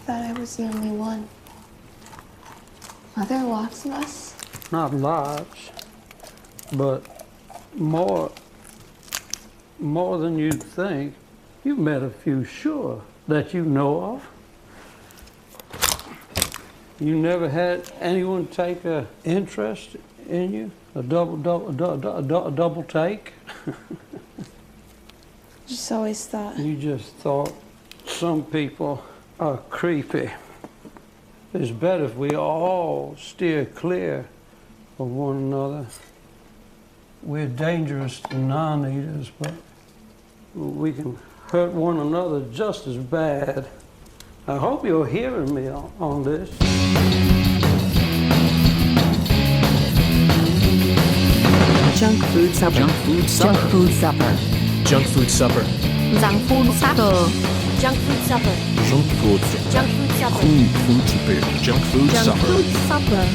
thought I was the only one. Are there lots of us? Not lots, but more than you'd think. You've met a few, sure, that you know of. You never had anyone take an interest in you? A double take? Just always thought. You just thought some people are creepy. It's better if we all steer clear of one another. We're dangerous to non-eaters, but we can hurt one another just as bad. I hope you're hearing me on this. Junk food supper. Junk food supper. Junk food supper. Junk food supper. Junk food supper. Junk food supper. Junk food supper. Junk food supper. Junk food Junk supper. food supper.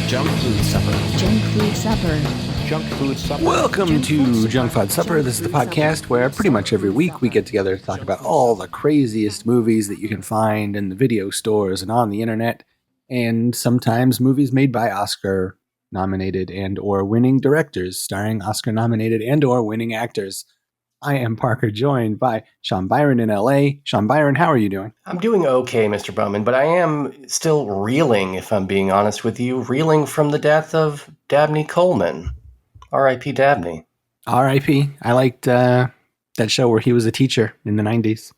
Junk food supper. Junk food supper. Junk food supper. Welcome to Junk Food Supper. This is the podcast where pretty much every week we get together to talk about all the craziest movies that you can find in the video stores and on the internet, and sometimes movies made by Oscar-nominated and or winning directors starring Oscar-nominated and or winning actors. I am Parker, joined by Sean Byron in LA. Sean Byron, how are you doing? I'm doing okay, Mr. Bowman, but I am still reeling, if I'm being honest with you, reeling from the death of Dabney Coleman. R.I.P. Dabney. R.I.P. I liked that show where he was a teacher in the 90s.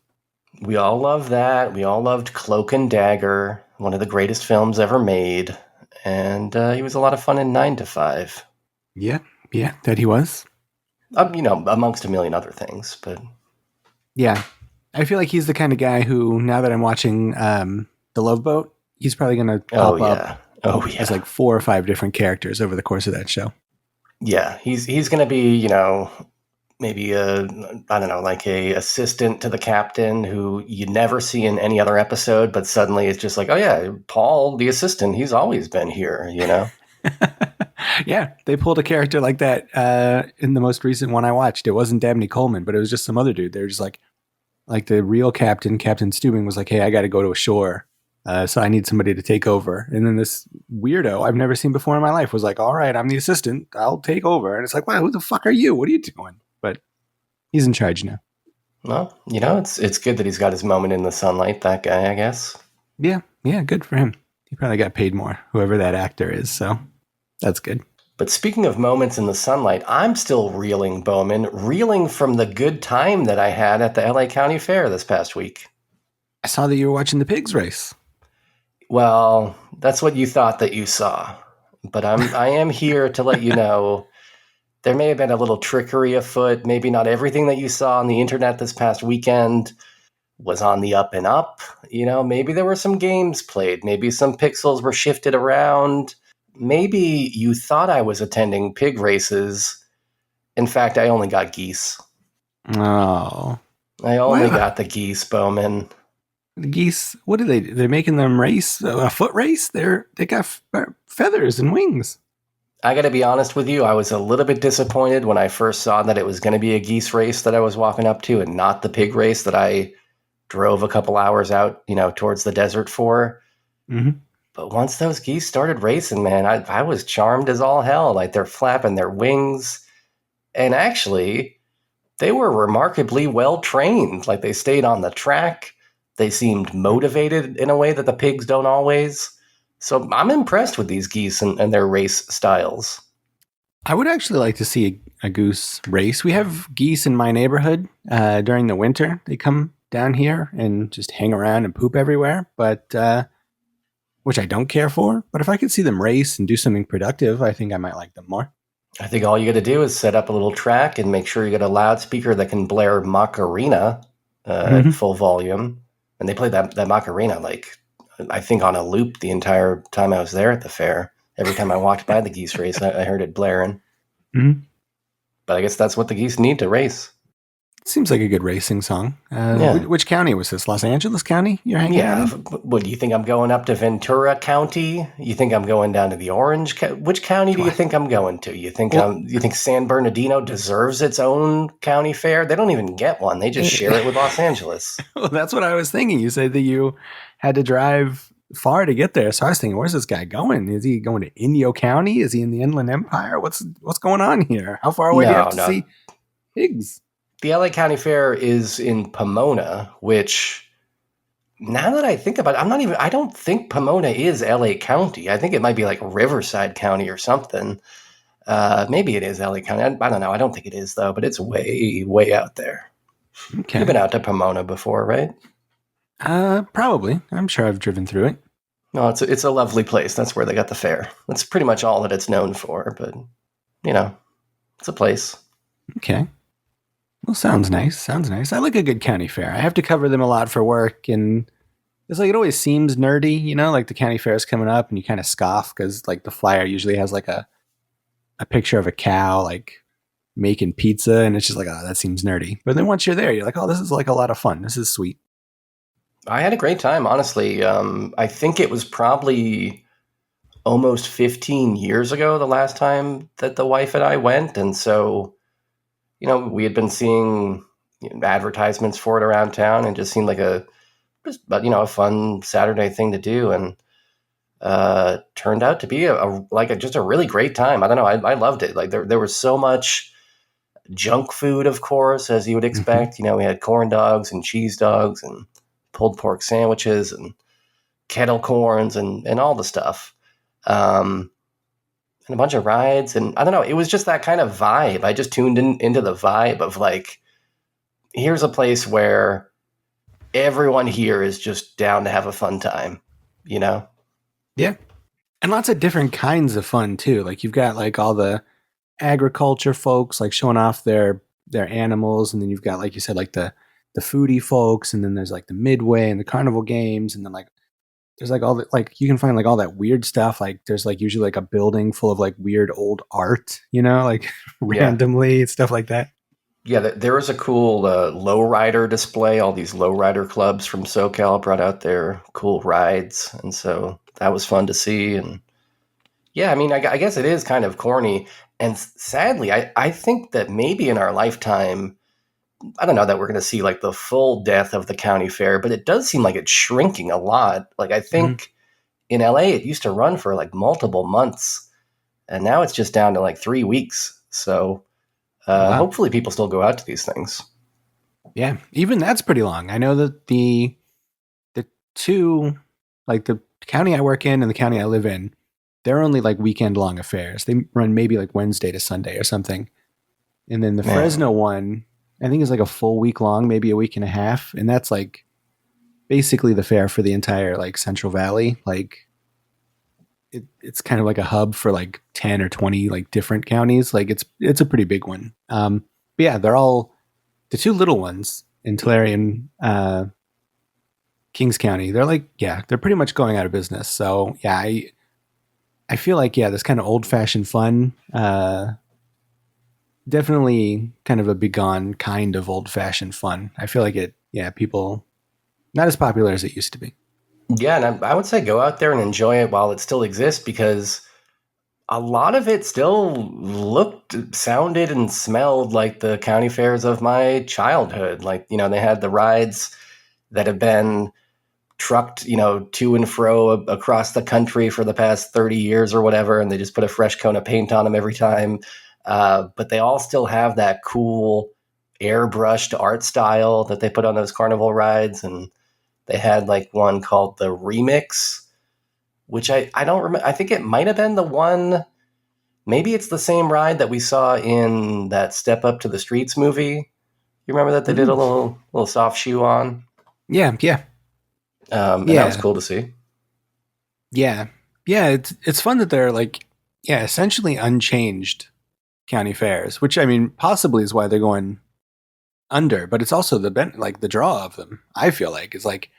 We all loved that. We all loved Cloak and Dagger, one of the greatest films ever made. And he was a lot of fun in 9 to 5. Yeah, that he was. Amongst a million other things, but... Yeah, I feel like he's the kind of guy who, now that I'm watching The Love Boat, he's probably going to pop up as like 4 or 5 different characters over the course of that show. Yeah, he's going to be, maybe like a assistant to the captain who you never see in any other episode, but suddenly it's just like, oh yeah, Paul, the assistant, he's always been here, Yeah, they pulled a character like that in the most recent one I watched. It wasn't Dabney Coleman, but it was just some other dude. They were just like the real captain, Captain Stubing, was like, hey, I got to go to a shore. So I need somebody to take over. And then this weirdo I've never seen before in my life was like, all right, I'm the assistant. I'll take over. And it's like, wow, who the fuck are you? What are you doing? But he's in charge now. Well, it's good that he's got his moment in the sunlight, that guy, I guess. Yeah, good for him. He probably got paid more, whoever that actor is. So that's good. But speaking of moments in the sunlight, I'm still reeling, Bowman, from the good time that I had at the LA County Fair this past week. I saw that you were watching the pigs race. Well, that's what you thought that you saw. But I am here to let you know there may have been a little trickery afoot. Maybe not everything that you saw on the internet this past weekend was on the up and up. Maybe there were some games played. Maybe some pixels were shifted around. Maybe you thought I was attending pig races. In fact, I only got geese. Oh. I only got the geese, Bowman. The geese, what are they? They're making them race, a foot race? They got feathers and wings. I got to be honest with you. I was a little bit disappointed when I first saw that it was going to be a geese race that I was walking up to and not the pig race that I drove a couple hours out, towards the desert for. Mm-hmm. But once those geese started racing, man, I was charmed as all hell. Like, they're flapping their wings. And actually, they were remarkably well trained. Like, they stayed on the track. They seemed motivated in a way that the pigs don't always. So I'm impressed with these geese and their race styles. I would actually like to see a goose race. We have geese in my neighborhood during the winter. They come down here and just hang around and poop everywhere, but which I don't care for. But if I could see them race and do something productive, I think I might like them more. I think all you got to do is set up a little track and make sure you get a loudspeaker that can blare Macarena at full volume. And they played that Macarena, I think on a loop the entire time I was there at the fair. Every time I walked by the geese race, I heard it blaring. Mm-hmm. But I guess that's what the geese need to race. seems like a good racing song. Yeah. Which county was this? Los Angeles County you're hanging out in? What do you think I'm going up to Ventura County? You think I'm going down to the Orange? Which county do you think I'm going to? You think you think San Bernardino deserves its own county fair? They don't even get one. They just share it with Los Angeles. Well, that's what I was thinking. You said that you had to drive far to get there. So I was thinking, where's this guy going? Is he going to Inyo County? Is he in the Inland Empire? What's going on here? How far away do you have to see Higgs? The LA County Fair is in Pomona, which, now that I think about it, I don't think Pomona is LA County. I think it might be like Riverside County or something. Maybe it is LA County. I don't know. I don't think it is, though, but it's way, way out there. Okay. You've been out to Pomona before, right? Probably. I'm sure I've driven through it. No, it's a lovely place. That's where they got the fair. That's pretty much all that it's known for, but, it's a place. Okay. Well, sounds nice. Sounds nice. I like a good county fair. I have to cover them a lot for work, and it's like it always seems nerdy, like the county fair is coming up, and you kind of scoff because like the flyer usually has like a picture of a cow like making pizza, and it's just like, oh, that seems nerdy. But then once you're there, you're like, oh, this is like a lot of fun. This is sweet. I had a great time, honestly. I think it was probably almost 15 years ago the last time that the wife and I went, and so we had been seeing advertisements for it around town, and just seemed like a fun Saturday thing to do, and turned out to be just a really great time. I don't know, I loved it. Like there was so much junk food, of course, as you would expect. Mm-hmm. We had corn dogs and cheese dogs and pulled pork sandwiches and kettle corns and all the stuff. And a bunch of rides, and I don't know, it was just that kind of vibe. I just tuned into the vibe of like, here's a place where everyone here is just down to have a fun time, Yeah. And lots of different kinds of fun too. Like you've got like all the agriculture folks like showing off their animals, and then you've got, like you said, like the foodie folks, and then there's like the midway and the carnival games, and then like there's like all the, like you can find like all that weird stuff. Like there's like usually like a building full of like weird old art, like randomly, stuff like that. Yeah, there was a cool lowrider display. All these lowrider clubs from SoCal brought out their cool rides, and so that was fun to see. And yeah, I mean, I guess it is kind of corny, and sadly, I think that maybe in our lifetime, I don't know that we're going to see like the full death of the county fair, but it does seem like it's shrinking a lot. Like I think in LA, it used to run for like multiple months, and now it's just down to like 3 weeks. So hopefully people still go out to these things. Yeah, even that's pretty long. I know that the two, like the county I work in and the county I live in, they're only like weekend long affairs. They run maybe like Wednesday to Sunday or something. And then the Fresno one, I think is like a full week long, maybe a week and a half. And that's like basically the fair for the entire like Central Valley. Like it's kind of like a hub for like 10 or 20 like different counties. Like it's a pretty big one. But yeah, they're all the two little ones in Tulare and Kings County. They're like, yeah, they're pretty much going out of business. So yeah, I feel like, yeah, this kind of old fashioned fun, definitely kind of a begone kind of old fashioned fun. I feel like people not as popular as it used to be. Yeah, and I would say go out there and enjoy it while it still exists, because a lot of it still looked, sounded, and smelled like the county fairs of my childhood. Like, they had the rides that have been trucked, to and fro across the country for the past 30 years or whatever, and they just put a fresh coat of paint on them every time. But they all still have that cool airbrushed art style that they put on those carnival rides. And they had like one called the Remix, which I don't remember. I think it might have been the one, maybe it's the same ride that we saw in that Step Up to the Streets movie. You remember that they did a little soft shoe on? Yeah. And that was cool to see. Yeah. It's fun that they're like, essentially unchanged county fairs, which I mean, possibly is why they're going under, but it's also the draw of them. I feel like it's like,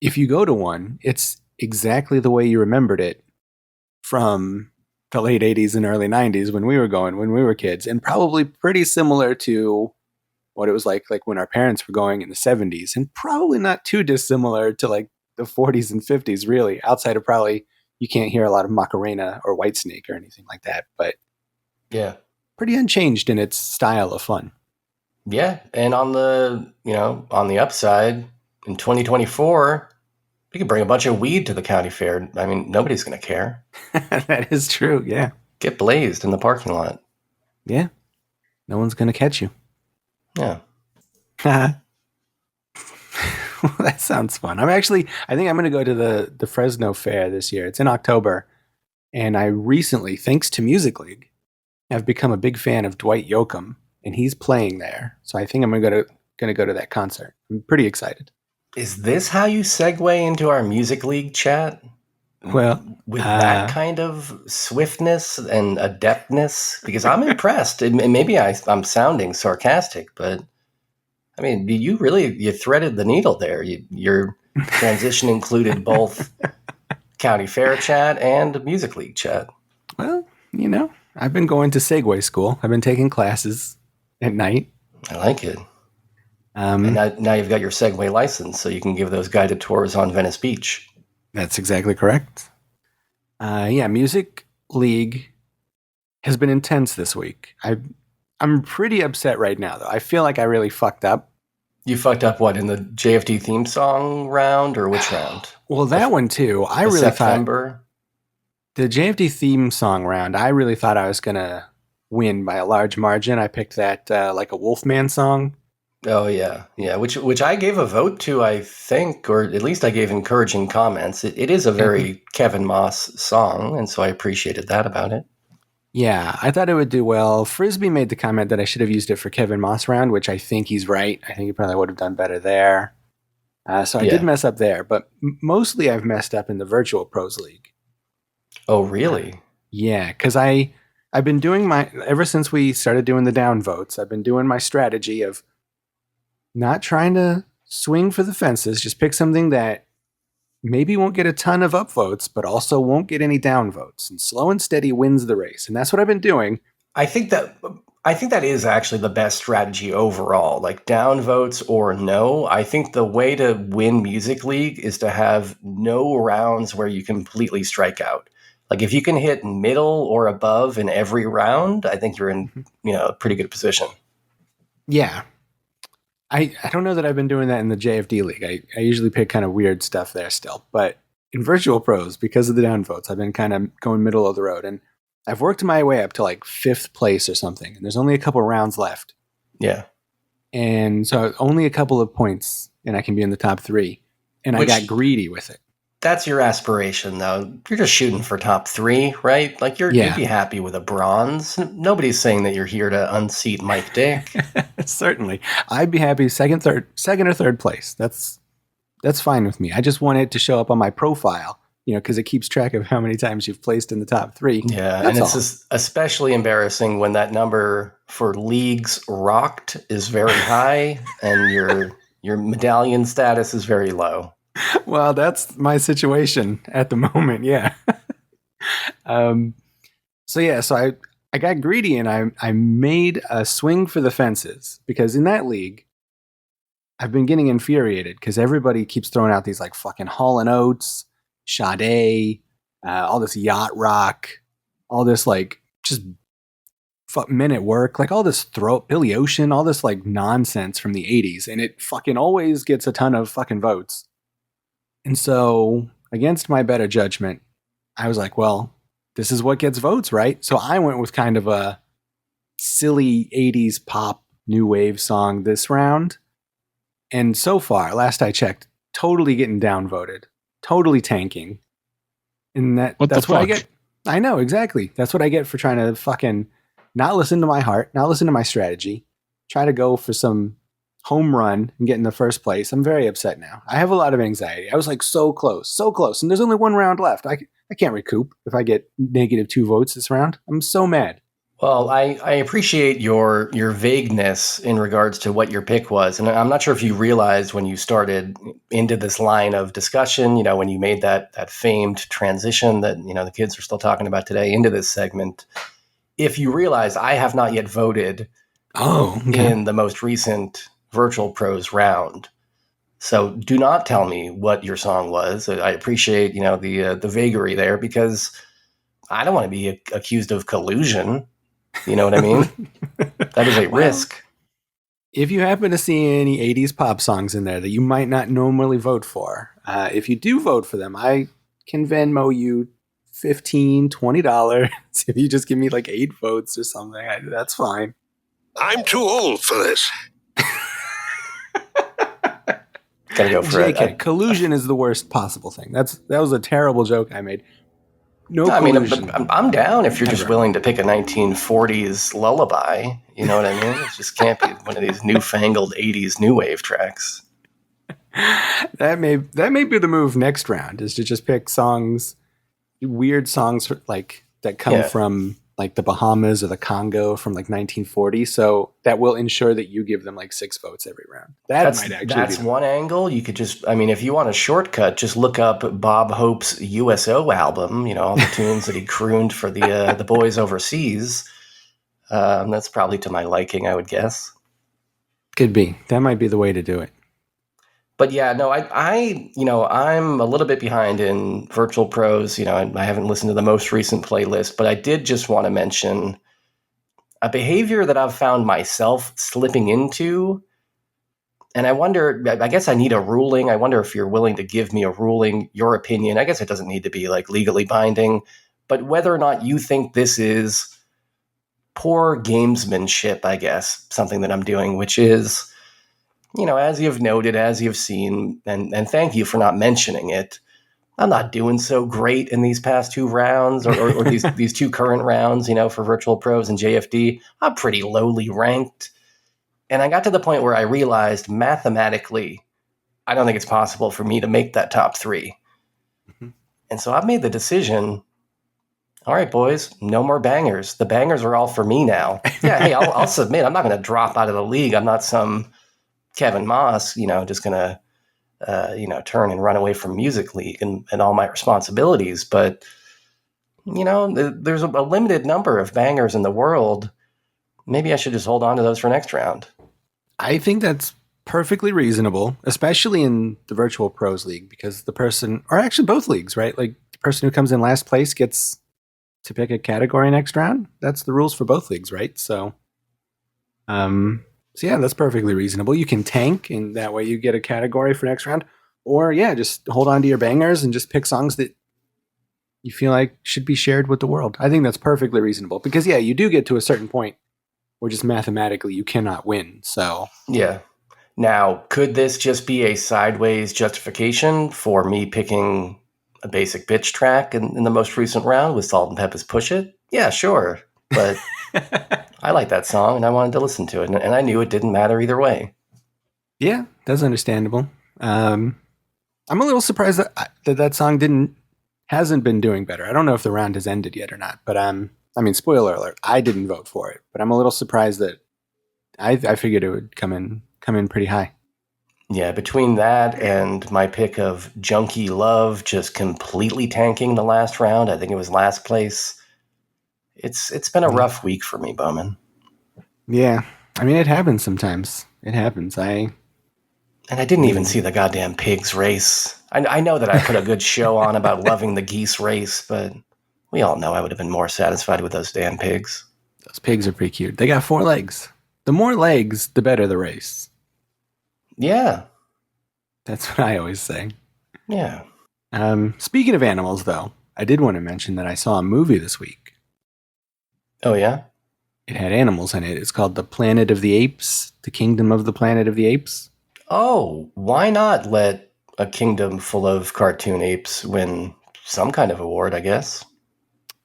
if you go to one, it's exactly the way you remembered it from the late 80s and early 90s when we were kids, and probably pretty similar to what it was like when our parents were going in the 70s, and probably not too dissimilar to like the 40s and 50s, really, outside of probably you can't hear a lot of Macarena or Whitesnake or anything like that, but Yeah. pretty unchanged in its style of fun. Yeah. And on the upside, in 2024, we could bring a bunch of weed to the county fair. I mean, nobody's going to care. That is true, yeah. Get blazed in the parking lot. Yeah. No one's going to catch you. Yeah. Well, that sounds fun. I think I'm going to go to the Fresno Fair this year. It's in October. And I recently, thanks to Music League, have become a big fan of Dwight Yoakam, and he's playing there. So I think I'm going to go to that concert. I'm pretty excited. Is this how you segue into our Music League chat? Well, With that kind of swiftness and adeptness? Because I'm impressed. And maybe I'm sounding sarcastic, but I mean, you threaded the needle there. Your transition included both county fair chat and Music League chat. Well, I've been going to Segway school. I've been taking classes at night. I like it. And now you've got your Segway license, so you can give those guided tours on Venice Beach. That's exactly correct. Music League has been intense this week. I'm pretty upset right now, though. I feel like I really fucked up. You fucked up what, in the JFD theme song round, or which round? Well, that one too. I really September? thought the JFD theme song round, I really thought I was going to win by a large margin. I picked that like a Wolfman song. Oh, yeah. Yeah, which I gave a vote to, I think, or at least I gave encouraging comments. It is a very Kevin Moss song, and so I appreciated that about it. Yeah, I thought it would do well. Frisbee made the comment that I should have used it for Kevin Moss round, which I think he's right. I think he probably would have done better there. So I did mess up there, but mostly I've messed up in the Virtual Pros League. Oh, really? Yeah, because I've been doing ever since we started doing the downvotes, I've been doing my strategy of not trying to swing for the fences, just pick something that maybe won't get a ton of upvotes, but also won't get any downvotes. And slow and steady wins the race. And that's what I've been doing. I think that is actually the best strategy overall. Like downvotes or no, I think the way to win Music League is to have no rounds where you completely strike out. Like if you can hit middle or above in every round, I think you're in a pretty good position. Yeah. I don't know that I've been doing that in the JFD League. I usually pick kind of weird stuff there still. But in Virtual Pros, because of the downvotes, I've been kind of going middle of the road. And I've worked my way up to like 5th place or something. And there's only a couple rounds left. Yeah. And so only a couple of points and I can be in the top 3. And I got greedy with it. That's your aspiration, though. You're just shooting for top 3, right? Like you'd be happy with a bronze. Nobody's saying that you're here to unseat Mike Dick. Certainly, I'd be happy second or third place. That's fine with me. I just want it to show up on my profile, because it keeps track of how many times you've placed in the top 3. Yeah, and it's especially embarrassing when that number for leagues rocked is very high and your medallion status is very low. Well, that's my situation at the moment. Yeah. So I got greedy and I made a swing for the fences because in that league, I've been getting infuriated because everybody keeps throwing out these like fucking Hall & Oates, Sade, all this yacht rock, all this like just Men at Work, like all this Billy Ocean, all this like nonsense from the 80s. And it fucking always gets a ton of fucking votes. And so, against my better judgment, I was like, well, this is what gets votes, right? So I went with kind of a silly 80s pop new wave song this round. And so far, last I checked, totally getting downvoted, totally tanking. And that's what I get. I know, exactly. That's what I get for trying to fucking not listen to my heart, not listen to my strategy, try to go for some home run and get in the first place. I'm very upset now. I have a lot of anxiety. I was like so close. And there's only one round left. I can't recoup if I get -2 votes this round. I'm so mad. Well, I appreciate your vagueness in regards to what your pick was. And I'm not sure if you realized when you started into this line of discussion, when you made that famed transition that, the kids are still talking about today into this segment, if you realize I have not yet voted Oh, okay. in the most recent Virtual Pros round. So do not tell me what your song was. I appreciate, the vagary there, because I don't want to be accused of collusion. You know what I mean? That is a risk. If you happen to see any 80s pop songs in there that you might not normally vote for, if you do vote for them, I can Venmo you $15, $20. If you just give me like 8 votes or something, that's fine. I'm too old for this. Gotta go for JK, it. collusion is the worst possible thing. That was a terrible joke I made. No I mean, collusion. I'm down if you're just willing to pick a 1940s lullaby. You know what I mean? It just can't be one of these newfangled 80s new wave tracks. That may be the move next round, is to just pick songs, weird songs like that come from like the Bahamas or the Congo from like 1940. So that will ensure that you give them like 6 votes every round. That's one angle. You could just, if you want a shortcut, just look up Bob Hope's USO album. All the tunes that he crooned for the boys overseas. That's probably to my liking, I would guess. Could be. That might be the way to do it. But yeah, no, I'm a little bit behind in Virtual Pros. I haven't listened to the most recent playlist, but I did just want to mention a behavior that I've found myself slipping into. And I wonder, I guess I need a ruling. I wonder if you're willing to give me a ruling, your opinion. I guess it doesn't need to be like legally binding, but whether or not you think this is poor gamesmanship, I guess, something that I'm doing, which is, as you've noted, as you've seen, and thank you for not mentioning it, I'm not doing so great in these past 2 rounds or these 2 current rounds, for Virtual Pros and JFD. I'm pretty lowly ranked. And I got to the point where I realized mathematically, I don't think it's possible for me to make that top 3. Mm-hmm. And so I've made the decision, all right, boys, no more bangers. The bangers are all for me now. Yeah, hey, I'll submit. I'm not going to drop out of the league. I'm not some Kevin Moss, just going to, turn and run away from Music League and all my responsibilities. But, there's a limited number of bangers in the world. Maybe I should just hold on to those for next round. I think that's perfectly reasonable, especially in the Virtual Pros League, because the person, or actually both leagues, right? Like the person who comes in last place gets to pick a category next round. That's the rules for both leagues, right? So yeah, that's perfectly reasonable. You can tank, and that way you get a category for next round. Or just hold on to your bangers and just pick songs that you feel like should be shared with the world. I think that's perfectly reasonable, because you do get to a certain point where just mathematically you cannot win. So yeah. Now, could this just be a sideways justification for me picking a basic bitch track in the most recent round with Salt and Pepper's Push It? Yeah, sure. But I like that song and I wanted to listen to it, and I knew it didn't matter either way. Yeah, that's understandable. I'm a little surprised that song hasn't been doing better. I don't know if the round has ended yet or not, but spoiler alert, I didn't vote for it, but I'm a little surprised that I figured it would come in pretty high. Yeah, between that and my pick of Junkie Love just completely tanking the last round, I think it was last place. It's been a rough week for me, Bowman. Yeah, it happens sometimes. It happens. And I didn't even see the goddamn pigs race. I know that I put a good show on about loving the geese race, but we all know I would have been more satisfied with those damn pigs. Those pigs are pretty cute. They got 4 legs. The more legs, the better the race. Yeah. That's what I always say. Yeah. Speaking of animals, though, I did want to mention that I saw a movie this week. Oh, yeah? It had animals in it. It's called The Planet of the Apes, The Kingdom of the Planet of the Apes. Oh, why not let a kingdom full of cartoon apes win some kind of award, I guess?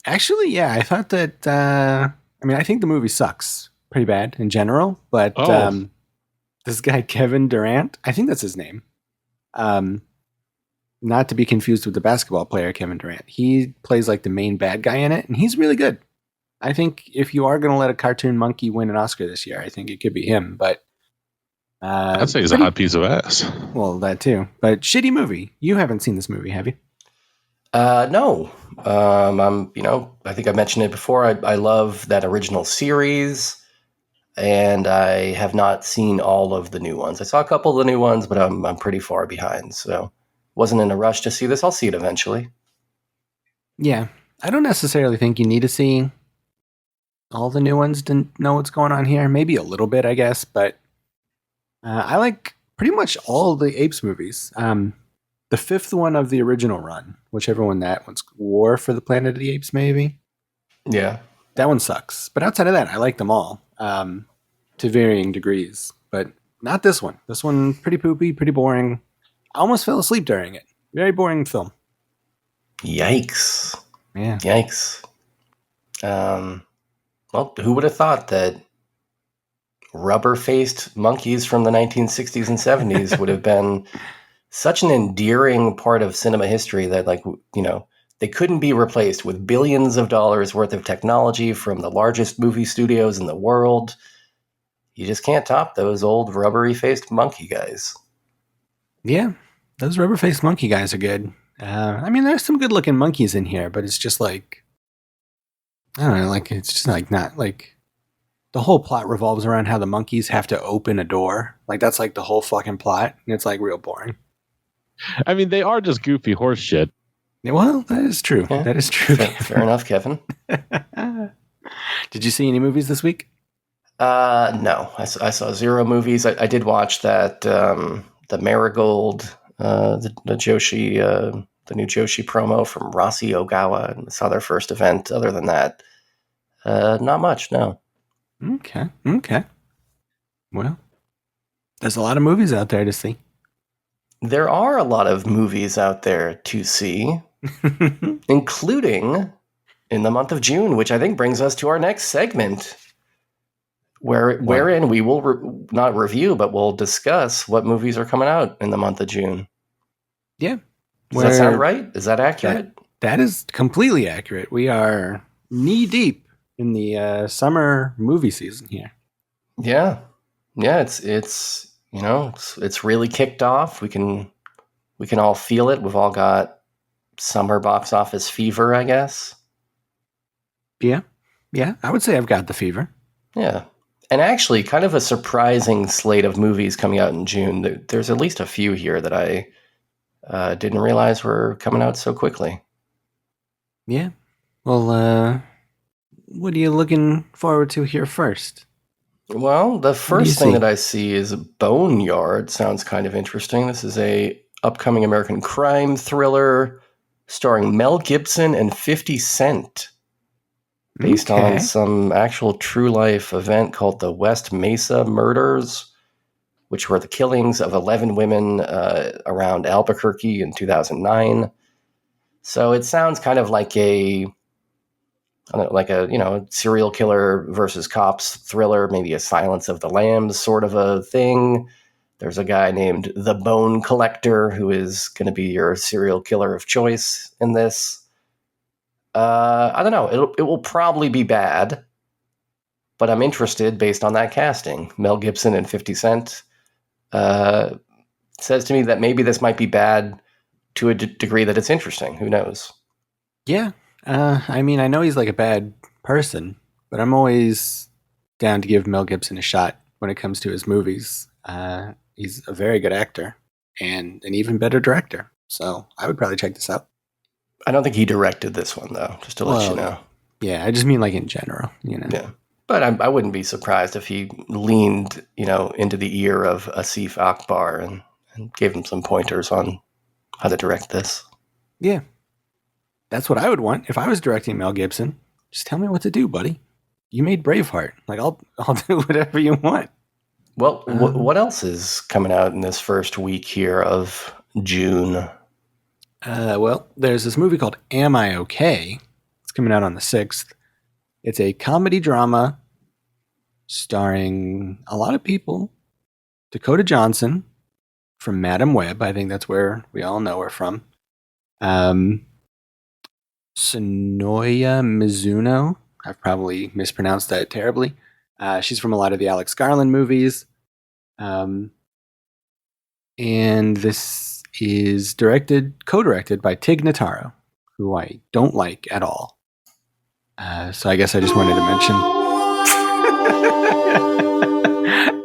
Actually, yeah, I thought that, I think the movie sucks pretty bad in general, but this guy, Kevin Durant, I think that's his name. Not to be confused with the basketball player, Kevin Durant. He plays like the main bad guy in it, and he's really good. I think if you are going to let a cartoon monkey win an Oscar this year, I think it could be him, but... I'd say he's a hot piece of ass. Well, that too. But shitty movie. You haven't seen this movie, have you? No. I think I mentioned it before. I love that original series. and I have not seen all of the new ones. I saw a couple of the new ones, but I'm pretty far behind, so wasn't in a rush to see this. I'll see it eventually. Yeah, I don't necessarily think you need to see all the new ones to know what's going on here. Maybe a little bit, I guess, but I like pretty much all the Apes movies. The fifth one of the original run, whichever one that one's, War for the Planet of the Apes, maybe. Yeah. That one sucks. But outside of that, I like them all to varying degrees. But not this one. This one, pretty poopy, pretty boring. I almost fell asleep during it. Very boring film. Yikes. Yeah. Yikes. Well, who would have thought that rubber-faced monkeys from the 1960s and 70s would have been such an endearing part of cinema history that, like, you know, they couldn't be replaced with billions of dollars worth of technology from the largest movie studios in the world. You just can't top those old rubbery-faced monkey guys. Yeah, those rubber-faced monkey guys are good. I mean, there's some good-looking monkeys in here, but it's just like, I don't know, like, it's just like not, like, the whole plot revolves around how the monkeys have to open a door. Like, that's like the whole fucking plot, and it's like real boring. I mean, they are just goofy horse shit. Yeah, well, that is true. Yeah. That is true. Fair enough, Kevin. Did you see any movies this week? No, I saw zero movies. I did watch that, the Marigold, the Joshi, the new Joshi promo from Rossi Ogawa, and saw their first event. Other than that, not much, no. Okay. Well, there's a lot of movies out there to see. There are a lot of movies out there to see, including in the month of June, which I think brings us to our next segment, wherein we will not review, but we'll discuss what movies are coming out in the month of June. Yeah. Does that sound right? Is that accurate? That is completely accurate. We are knee deep in the summer movie season here. Yeah. It's you know, it's really kicked off. We can all feel it. We've all got summer box office fever, I guess. Yeah. I would say I've got the fever. Yeah. And actually, kind of a surprising slate of movies coming out in June. There's at least a few here that I didn't realize were coming out so quickly. Yeah. Well, what are you looking forward to here first? Well, the first thing that I see is Boneyard. Sounds kind of interesting. This is a upcoming American crime thriller starring Mel Gibson and 50 Cent, based on some actual true life event called the West Mesa Murders, which were the killings of 11 women around Albuquerque in 2009. So it sounds kind of like a serial killer versus cops thriller, maybe a Silence of the Lambs sort of a thing. There's a guy named the Bone Collector who is going to be your serial killer of choice in this. I don't know. It will probably be bad, but I'm interested based on that casting. Mel Gibson and 50 Cent says to me that maybe this might be bad to a degree that it's interesting. Who knows? Yeah. I mean, I know he's like a bad person, but I'm always down to give Mel Gibson a shot when it comes to his movies. He's a very good actor and an even better director. So I would probably check this out. I don't think he directed this one, though, just to let you know. Yeah, I just mean like in general, you know. Yeah. But I wouldn't be surprised if he leaned, into the ear of Asif Akbar and gave him some pointers on how to direct this. Yeah. That's what I would want if I was directing Mel Gibson. Just tell me what to do, buddy. You made Braveheart. Like, I'll do whatever you want. Well, what else is coming out in this first week here of June? Well, there's this movie called Am I Okay? It's coming out on the 6th. It's a comedy drama starring a lot of people. Dakota Johnson from Madam Web. I think that's where we all know her from. Sonoya Mizuno. I've probably mispronounced that terribly. She's from a lot of the Alex Garland movies. And this is co-directed by Tig Notaro, who I don't like at all. So I guess I just wanted to mention.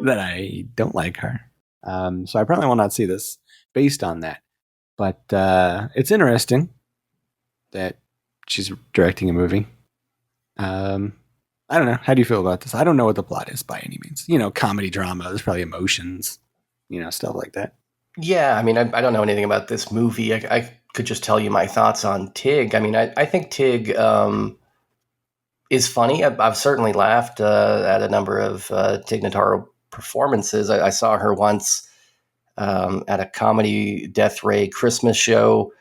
that I don't like her. So I probably will not see this based on that. But it's interesting that she's directing a movie. I don't know. How do you feel about this? I don't know what the plot is by any means. Comedy drama. There's probably emotions, stuff like that. Yeah, I mean, I don't know anything about this movie. I could just tell you my thoughts on Tig. I mean, I think Tig is funny. I've certainly laughed at a number of Tig Notaro performances. I saw her once at a comedy Death Ray Christmas show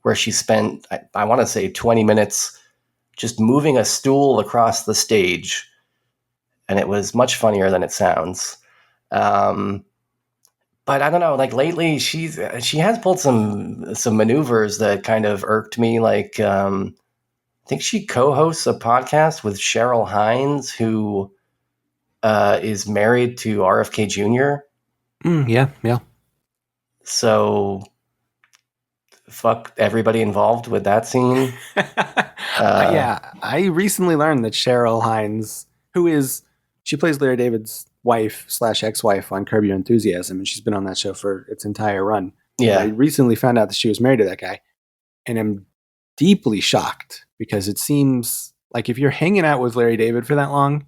where she spent, I want to say 20 minutes just moving a stool across the stage. And it was much funnier than it sounds. But I don't know, like lately she has pulled some maneuvers that kind of irked me. Like, I think she co-hosts a podcast with Cheryl Hines, who is married to RFK Jr. Yeah. So fuck everybody involved with that scene. Yeah, I recently learned that Cheryl Hines, she plays Larry David's wife / ex-wife on Curb Your Enthusiasm, and she's been on that show for its entire run. Yeah. I recently found out that she was married to that guy, and I'm deeply shocked because it seems like if you're hanging out with Larry David for that long,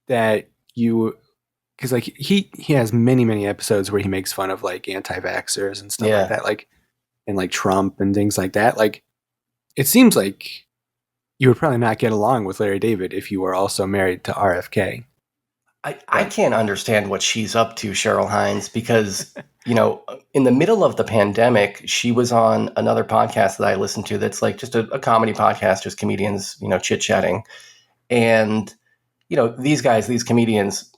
that because like he has many episodes where he makes fun of like anti-vaxxers and stuff like that, like and like Trump and things like that. Like it seems like you would probably not get along with Larry David if you were also married to RFK. I can't understand what she's up to, Cheryl Hines, because, in the middle of the pandemic, she was on another podcast that I listened to that's like just a comedy podcast, just comedians, chit-chatting. And, these comedians,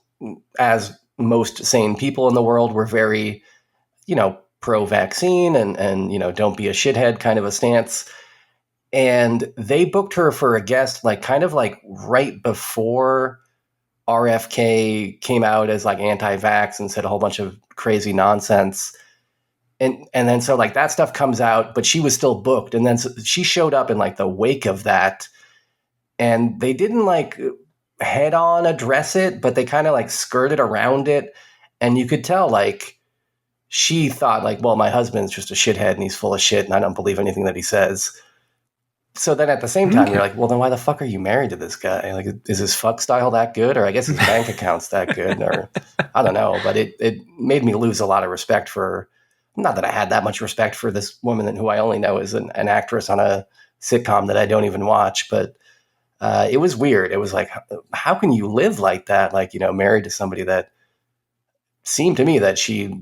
as most sane people in the world, were very, pro-vaccine and don't be a shithead kind of a stance. And they booked her for a guest, like kind of like right before RFK came out as like anti-vax and said a whole bunch of crazy nonsense. And then so like that stuff comes out, but she was still booked. And then she showed up in like the wake of that, and they didn't like head on address it, but they kind of like skirted around it. And you could tell like she thought like, well, my husband's just a shithead and he's full of shit and I don't believe anything that he says. So then at the same time, you're like, well, then why the fuck are you married to this guy? Like, is his fuck style that good? Or I guess his bank account's that good, or I don't know. But it made me lose a lot of respect for, not that I had that much respect for this woman who I only know is an actress on a sitcom that I don't even watch. But it was weird. It was like, how can you live like that? Like, married to somebody that seemed to me that she,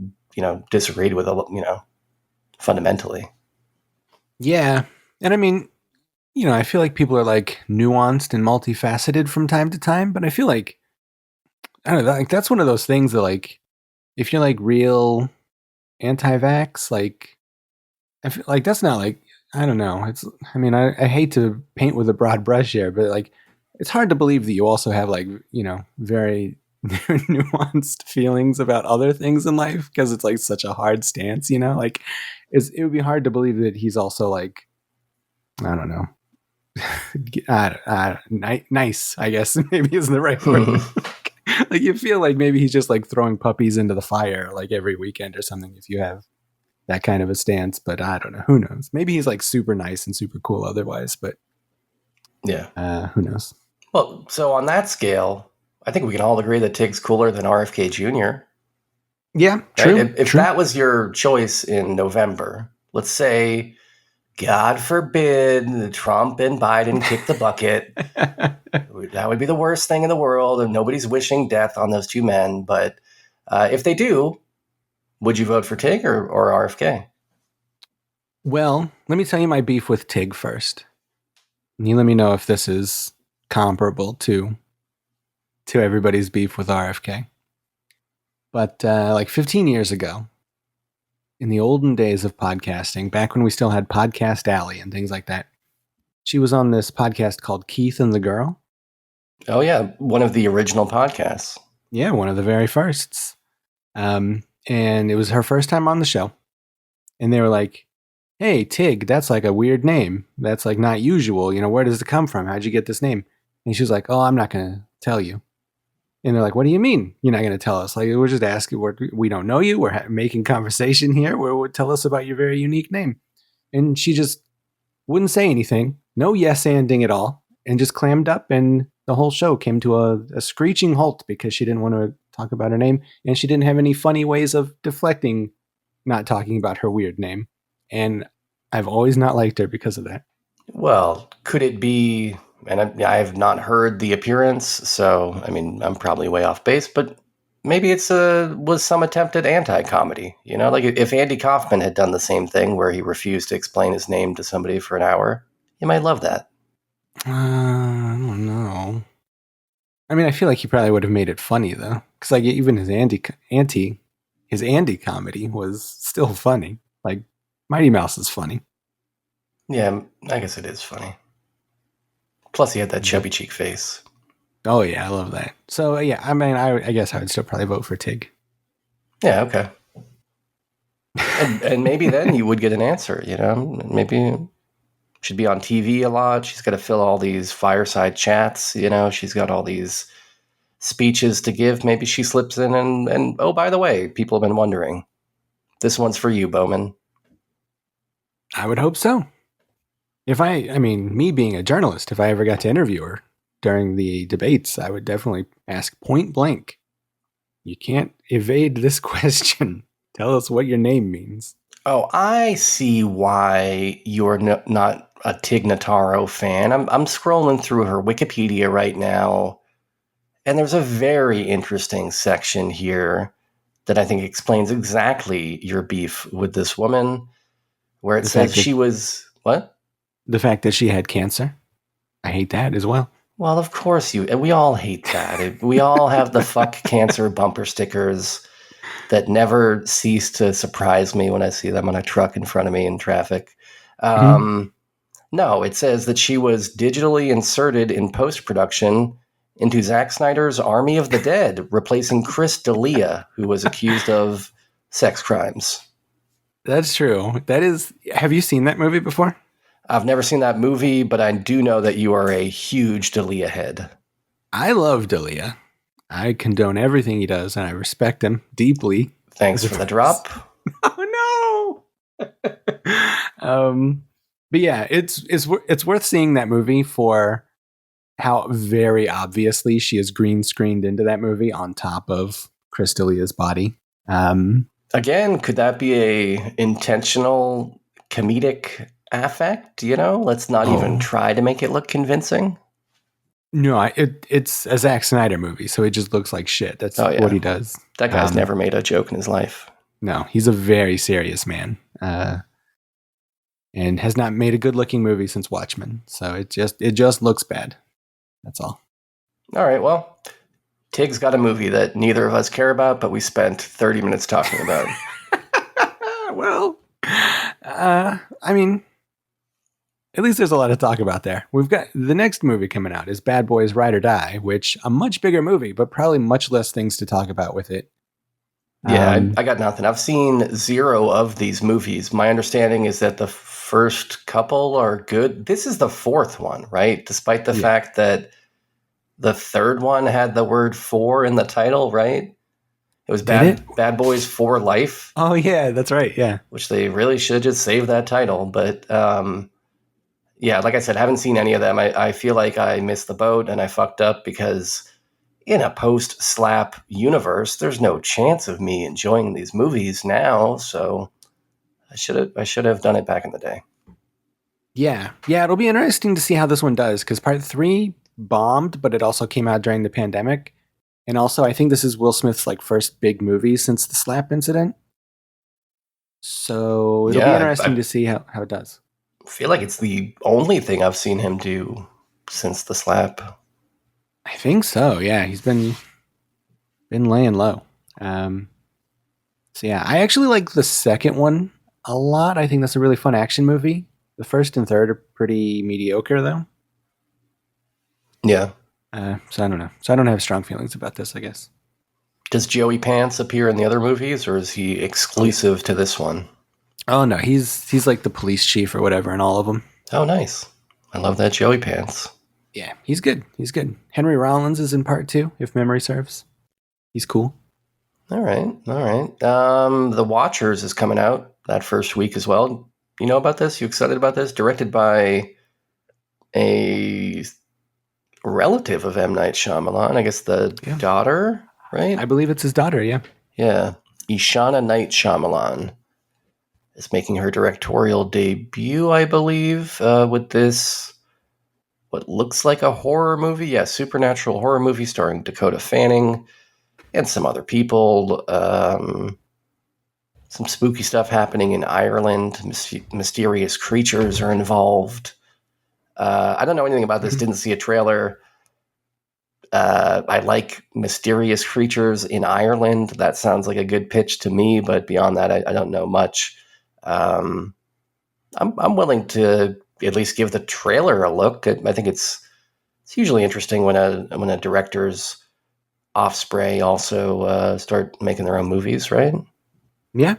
disagreed with, fundamentally. Yeah. And I mean, I feel like people are like nuanced and multifaceted from time to time, but I feel like, I don't know, like that's one of those things that like, if you're like real anti-vax, like, I feel like that's not like, I don't know. I hate to paint with a broad brush here, but like, it's hard to believe that you also have like, very nuanced feelings about other things in life, because it's like such a hard stance, like it would be hard to believe that he's also like, I don't know. Nice, I guess maybe isn't the right word. Like you feel like maybe he's just like throwing puppies into the fire like every weekend or something if you have that kind of a stance, but I don't know. Who knows? Maybe he's like super nice and super cool otherwise, but yeah. Who knows? Well, so on that scale, I think we can all agree that Tig's cooler than RFK Jr. Yeah, true. Right? If that was your choice in November, let's say, God forbid, Trump and Biden kick the bucket. That would be the worst thing in the world, and nobody's wishing death on those two men. But if they do, would you vote for Tig or RFK? Well, let me tell you my beef with Tig first. And you let me know if this is comparable to everybody's beef with RFK. But like 15 years ago, in the olden days of podcasting, back when we still had Podcast Alley and things like that, she was on this podcast called Keith and the Girl. Oh, yeah. One of the original podcasts. Yeah, one of the very firsts. And it was her first time on the show. And they were like, hey, Tig, that's like a weird name. That's like not usual. Where does it come from? How'd you get this name? And she was like, oh, I'm not going to tell you. And they're like, what do you mean you're not going to tell us? Like, we're just asking, we don't know you. We're making conversation here. Tell us about your very unique name. And she just wouldn't say anything. No yes-anding at all. And just clammed up. And the whole show came to a screeching halt because she didn't want to talk about her name. And she didn't have any funny ways of deflecting not talking about her weird name. And I've always not liked her because of that. Well, could it be, and I have not heard the appearance, so, I mean, I'm probably way off base, but maybe was some attempt at anti-comedy, like if Andy Kaufman had done the same thing where he refused to explain his name to somebody for an hour, you might love that. I don't know. I mean, I feel like he probably would have made it funny, though, because like even his Andy comedy was still funny. Like, Mighty Mouse is funny. Yeah, I guess it is funny. Plus, he had that chubby cheek face. Oh, yeah, I love that. So, yeah, I mean, I guess I would still probably vote for Tig. Yeah, okay. and maybe then you would get an answer, Maybe she'd be on TV a lot. She's got to fill all these fireside chats, She's got all these speeches to give. Maybe she slips in and oh, by the way, people have been wondering. This one's for you, Bowman. I would hope so. Me being a journalist, if I ever got to interview her during the debates, I would definitely ask point blank, you can't evade this question. Tell us what your name means. Oh, I see why you're not a Tig Notaro fan. I'm scrolling through her Wikipedia right now, and there's a very interesting section here that I think explains exactly your beef with this woman, where it says she was... What? The fact that she had cancer. I hate that as well. Well, of course we all hate that. We all have the fuck cancer bumper stickers that never cease to surprise me when I see them on a truck in front of me in traffic. No, it says that she was digitally inserted in post-production into Zack Snyder's Army of the Dead, replacing Chris D'Elia, who was accused of sex crimes. That's true. Have you seen that movie before? I've never seen that movie, but I do know that you are a huge D'Elia head. I love D'Elia. I condone everything he does, and I respect him deeply. Thanks for the drop. Oh no! But yeah, it's worth seeing that movie for how very obviously she is green screened into that movie on top of Chris D'Elia's body. Again, could that be a intentional comedic affect? Let's not even try to make it look convincing. No, it's a Zack Snyder movie, so it just looks like shit. That's what he does. That guy's never made a joke in his life. No, he's a very serious man, and has not made a good-looking movie since Watchmen. So it just looks bad. That's all. All right, well, Tig's got a movie that neither of us care about, but we spent 30 minutes talking about. Well, I mean, at least there's a lot to talk about there. We've got the next movie coming out is Bad Boys Ride or Die, which a much bigger movie, but probably much less things to talk about with it. Yeah, I got nothing. I've seen 0 of these movies. My understanding is that the first couple are good. This is the 4th one, right? Despite the fact that the 3rd one had the word "for" in the title, right? It was Bad Boys for Life. Oh, yeah, that's right, yeah. Which they really should just save that title. But, yeah, like I said, I haven't seen any of them. I feel like I missed the boat and I fucked up because in a post-slap universe, there's no chance of me enjoying these movies now. So I should have done it back in the day. Yeah, it'll be interesting to see how this one does because part 3 bombed, but it also came out during the pandemic. And also, I think this is Will Smith's first big movie since the slap incident. So it'll be interesting to see how it does. I feel like it's the only thing I've seen him do since the slap. I think so. Yeah, he's been laying low. So yeah, I actually like the second one a lot. I think that's a really fun action movie. The first and third are pretty mediocre, though. Yeah. So I don't know. So I don't have strong feelings about this, I guess. Does Joey Pants appear in the other movies, or is he exclusive to this one? Oh no, he's like the police chief or whatever in all of them. Oh, nice. I love that Joey Pants. Yeah, he's good. He's good. Henry Rollins is in part 2, if memory serves. He's cool. All right. The Watchers is coming out that first week as well. You know about this? You excited about this? Directed by a relative of M. Night Shyamalan. I guess the daughter, right? I believe it's his daughter, yeah. Yeah. Ishana Night Shyamalan is making her directorial debut, I believe, with this, what looks like a horror movie. Yeah, supernatural horror movie starring Dakota Fanning and some other people. Some spooky stuff happening in Ireland. Mysterious creatures are involved. I don't know anything about this. Didn't see a trailer. I like mysterious creatures in Ireland. That sounds like a good pitch to me, but beyond that, I don't know much. I'm willing to at least give the trailer a look. I think it's usually interesting when a director's offspring also start making their own movies, right? Yeah,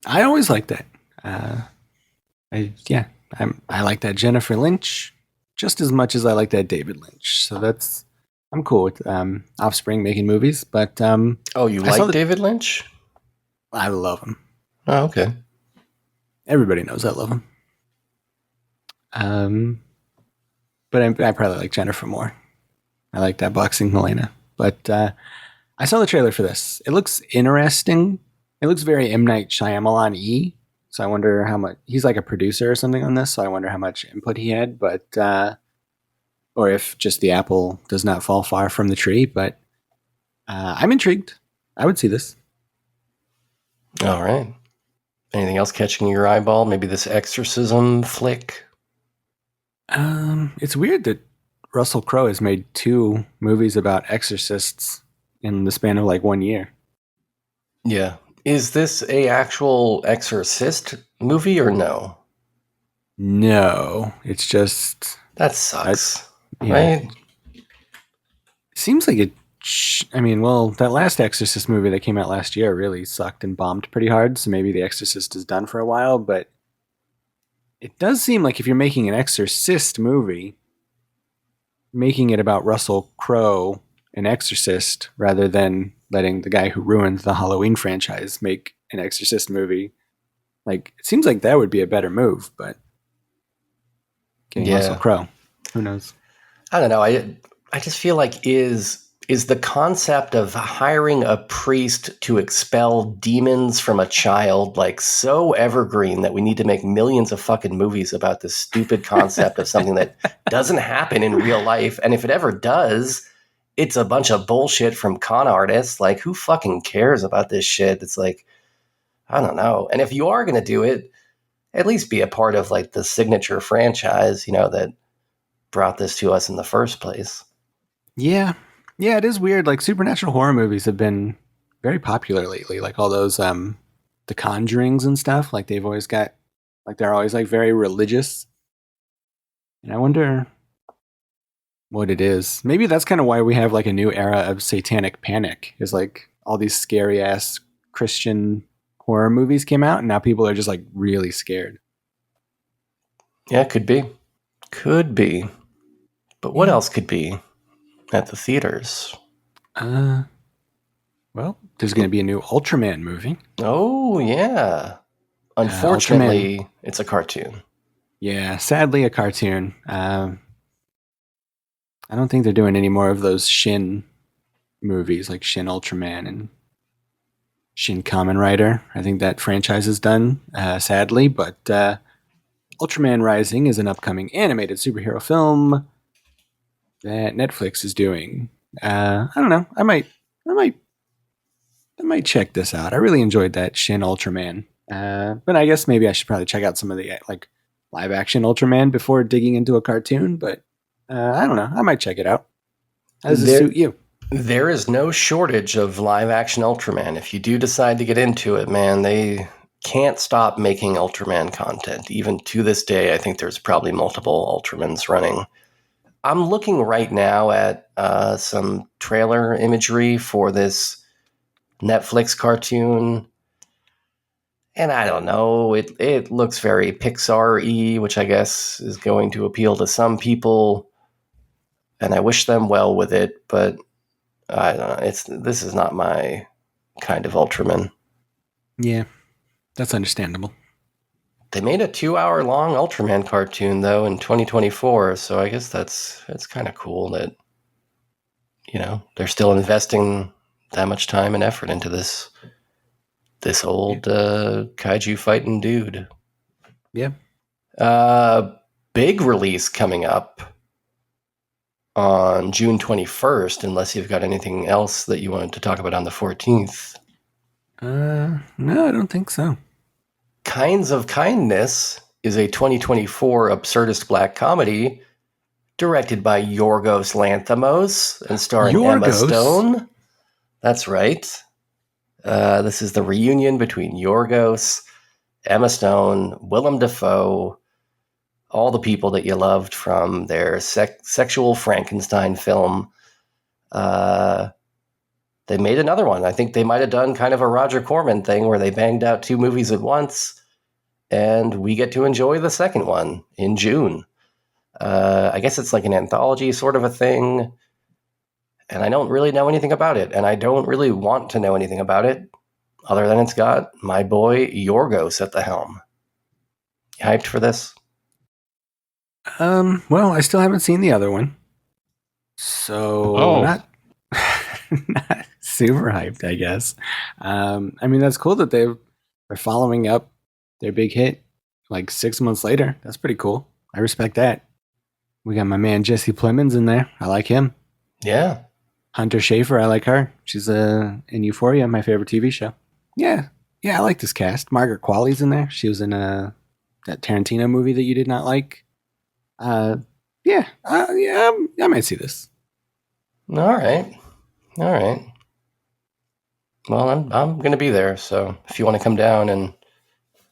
I always like that. I like that Jennifer Lynch just as much as I like that David Lynch. So I'm cool with Offspring making movies. But you like David Lynch? I love him. Oh, okay. Everybody knows I love him. But I probably like Jennifer more. I like that boxing Helena. But I saw the trailer for this. It looks interesting. It looks very M. Night Shyamalan-y. So I wonder how much... He's like a producer or something on this, so I wonder how much input he had. But or if just the apple does not fall far from the tree. But I'm intrigued. I would see this. All right. Anything else catching your eyeball? Maybe this exorcism flick? It's weird that Russell Crowe has made 2 movies about exorcists in the span of like 1 year. Yeah. Is this a actual exorcist movie or no? No, it's just... That sucks, yeah. right? Seems like it... that last Exorcist movie that came out last year really sucked and bombed pretty hard, so maybe The Exorcist is done for a while, but it does seem like if you're making an Exorcist movie, making it about Russell Crowe, an exorcist, rather than letting the guy who ruined the Halloween franchise make an Exorcist movie, like, it seems like that would be a better move, but getting Russell Crowe, who knows? I don't know. I just feel like is the concept of hiring a priest to expel demons from a child like so evergreen that we need to make millions of fucking movies about this stupid concept of something that doesn't happen in real life. And if it ever does, it's a bunch of bullshit from con artists. Like, who fucking cares about this shit? It's like, I don't know. And if you are going to do it, at least be a part of like the signature franchise, that brought this to us in the first place. Yeah. Yeah, it is weird. Like, supernatural horror movies have been very popular lately. Like all those, the Conjurings and stuff. Like they've always got, like they're always like very religious. And I wonder what it is. Maybe that's kind of why we have like a new era of satanic panic. Is like all these scary ass Christian horror movies came out, and now people are just like really scared. Yeah, could be. But what else could be at the theaters? Well, there's going to be a new Ultraman movie. Oh, yeah. Unfortunately, it's a cartoon. Yeah, sadly a cartoon. I don't think they're doing any more of those Shin movies, like Shin Ultraman and Shin Kamen Rider. I think that franchise is done, sadly, but Ultraman Rising is an upcoming animated superhero film that Netflix is doing. I don't know. I might check this out. I really enjoyed that Shin Ultraman. But I guess maybe I should probably check out some of the like live action Ultraman before digging into a cartoon, but I don't know. I might check it out. How does it suit you? There is no shortage of live action Ultraman. If you do decide to get into it, man, they can't stop making Ultraman content. Even to this day, I think there's probably multiple Ultramans running. I'm looking right now at some trailer imagery for this Netflix cartoon. And I don't know, it looks very Pixar-y, which I guess is going to appeal to some people. and I wish them well with it, but I don't know. This is not my kind of Ultraman. Yeah, that's understandable. They made a 2-hour long Ultraman cartoon though in 2024, so I guess it's kind of cool that they're still investing that much time and effort into this old kaiju fighting dude. Yeah. Big release coming up on June 21st, unless you've got anything else that you wanted to talk about on the 14th. No, I don't think so. Kinds of Kindness is a 2024 absurdist black comedy directed by Yorgos Lanthimos and starring Emma Stone. That's right. This is the reunion between Yorgos, Emma Stone, Willem Dafoe, all the people that you loved from their sexual Frankenstein film. They made another one. I think they might have done kind of a Roger Corman thing where they banged out 2 movies at once, and we get to enjoy the second one in June. I guess it's like an anthology sort of a thing, and I don't really know anything about it, and I don't really want to know anything about it, other than it's got my boy Yorgos at the helm. You hyped for this? Well, I still haven't seen the other one, so not super hyped, I guess. I mean, that's cool that they're following up their big hit like 6 months later. That's pretty cool. I respect that. We got my man Jesse Plemons in there. I like him. Yeah. Hunter Schafer, I like her. She's in Euphoria, my favorite TV show. Yeah, I like this cast. Margaret Qualley's in there. She was in that Tarantino movie that you did not like. I might see this. All right. Well, I'm going to be there, so if you want to come down and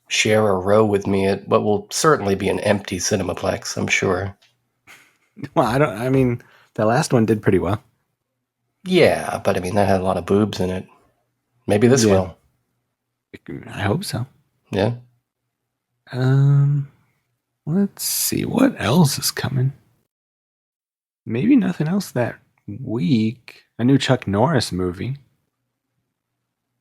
share a row with me at what will certainly be an empty Cinemaplex, I'm sure. Well, I mean, the last one did pretty well. Yeah, but I mean, that had a lot of boobs in it. Maybe this will. I hope so. Yeah. Let's see. What else is coming? Maybe nothing else that week. A new Chuck Norris movie.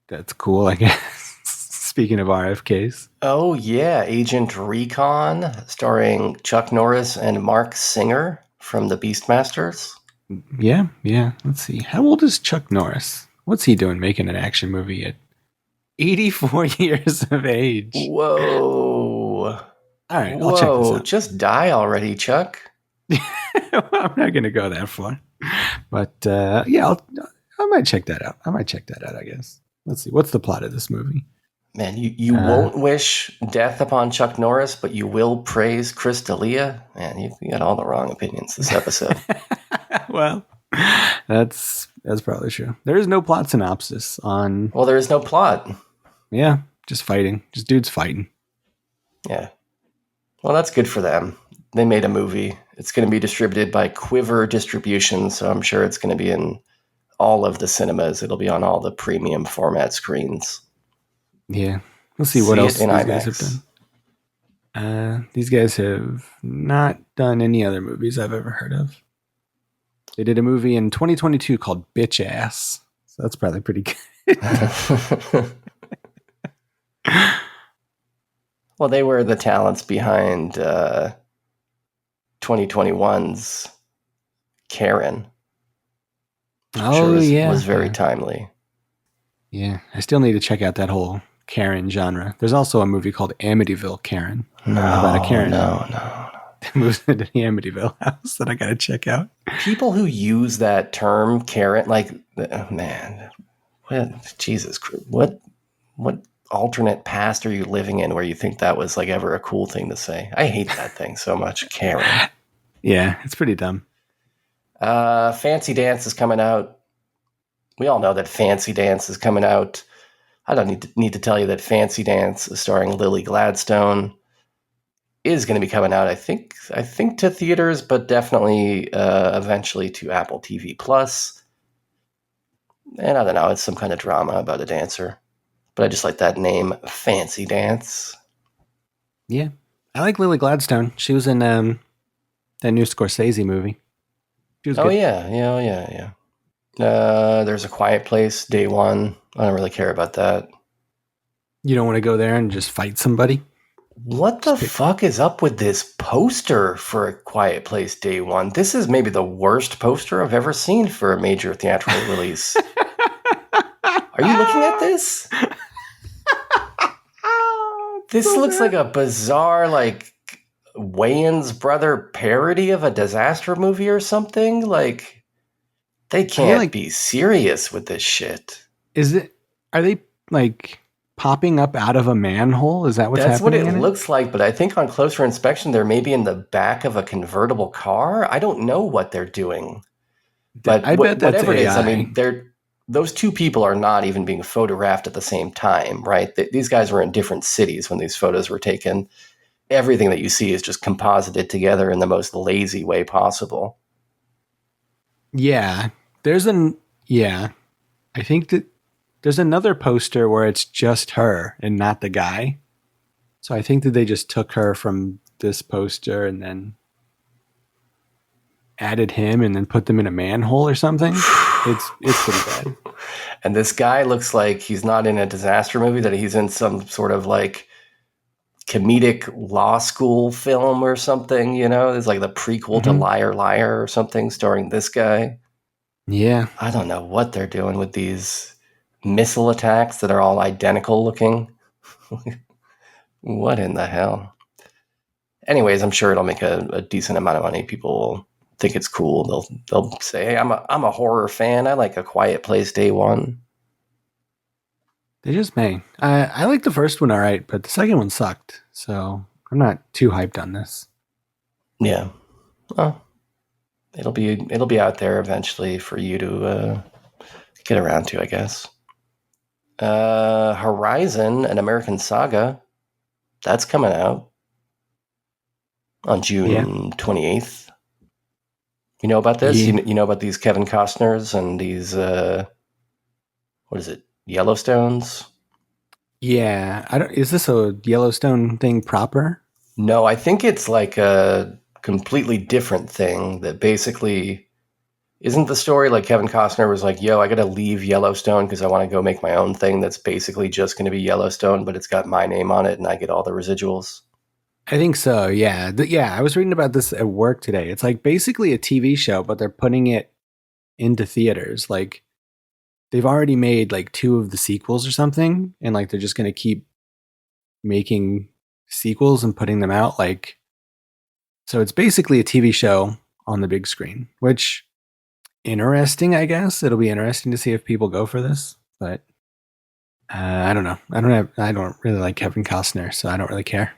That's cool, I guess. Speaking of RFKs. Oh, yeah. Agent Recon, starring Chuck Norris and Mark Singer from the Beastmasters. Yeah. Let's see. How old is Chuck Norris? What's he doing making an action movie at 84 years of age? Whoa. All right, I'll check this out. Just die already, Chuck. I'm not going to go that far. But I might check that out. I guess. Let's see. What's the plot of this movie? Man, you won't wish death upon Chuck Norris, but you will praise Chris D'Elia. Man, you got all the wrong opinions this episode. Well, that's probably true. There is no plot synopsis on... Well, there is no plot. Yeah, just fighting. Just dudes fighting. Yeah. Well, that's good for them. They made a movie. It's going to be distributed by Quiver Distribution, so I'm sure it's going to be in all of the cinemas. It'll be on all the premium format screens. Yeah. We'll see what else these guys have done. These guys have not done any other movies I've ever heard of. They did a movie in 2022 called Bitch Ass. So that's probably pretty good. Well, they were the talents behind 2021's Karen. Was very timely. Yeah, I still need to check out that whole Karen genre. There's also a movie called Amityville Karen. About a Karen. No. Moves into the Amityville house that I got to check out. People who use that term Karen, like, man, Jesus Christ, what alternate past are you living in where you think that was like ever a cool thing to say? I hate that thing so much, Karen. Yeah, it's pretty dumb. Fancy Dance is coming out. We all know that Fancy Dance is coming out. I don't need to tell you that Fancy Dance, starring Lily Gladstone, is going to be coming out. I think to theaters, but definitely eventually to Apple TV Plus. And I don't know, it's some kind of drama about a dancer. But I just like that name, Fancy Dance. Yeah, I like Lily Gladstone. She was in that new Scorsese movie. She was Oh good. yeah. There's A Quiet Place, Day One. I don't really care about that. You don't want to go there and just fight somebody? What the fuck is up with this poster for A Quiet Place Day One? This is maybe the worst poster I've ever seen for a major theatrical release. Are you looking at this? This looks like a bizarre, like, Wayans brother parody of a disaster movie or something. Like, they can't be serious with this shit. Are they like popping up out of a manhole? Is that what's That's happening? what it looks like, but I think on closer inspection, they're maybe in the back of a convertible car. I don't know what they're doing. But I bet that's whatever it is, I AI. mean, those two people are not even being photographed at the same time, right? These guys were in different cities when these photos were taken. Everything that you see is just composited together in the most lazy way possible. Yeah. I think that there's another poster where it's just her and not the guy. So I think that they just took her from this poster and then added him and then put them in a manhole or something. It's pretty bad. And this guy looks like he's not in a disaster movie, that he's in some sort of like comedic law school film or something, you know? It's like the prequel to Liar Liar or something starring this guy. Yeah. I don't know what they're doing with these missile attacks that are all identical looking. What in the hell? Anyways, I'm sure it'll make a decent amount of money. People will think it's cool. They'll say, "Hey, I'm a horror fan. I like A Quiet Place Day One." They just may. I like the first one all right, but the second one sucked. So I'm not too hyped on this. Yeah. Well, it'll be out there eventually for you to get around to, I guess. Horizon, an American Saga, that's coming out on June 28th. You know about this? Yeah. You know about these Kevin Costners and these, what is it, Yellowstones? Yeah. Is this a Yellowstone thing proper? No, I think it's like a completely different thing that basically isn't the story like Kevin Costner was like, yo, I got to leave Yellowstone because I want to go make my own thing that's basically just going to be Yellowstone, but it's got my name on it and I get all the residuals. I think so. Yeah. I was reading about this at work today. It's like basically a TV show, but they're putting it into theaters. Like they've already made like 2 of the sequels or something. And like, they're just going to keep making sequels and putting them out. Like, so it's basically a TV show on the big screen, which interesting, I guess. It'll be interesting to see if people go for this, but I don't know. I don't really like Kevin Costner, so I don't really care.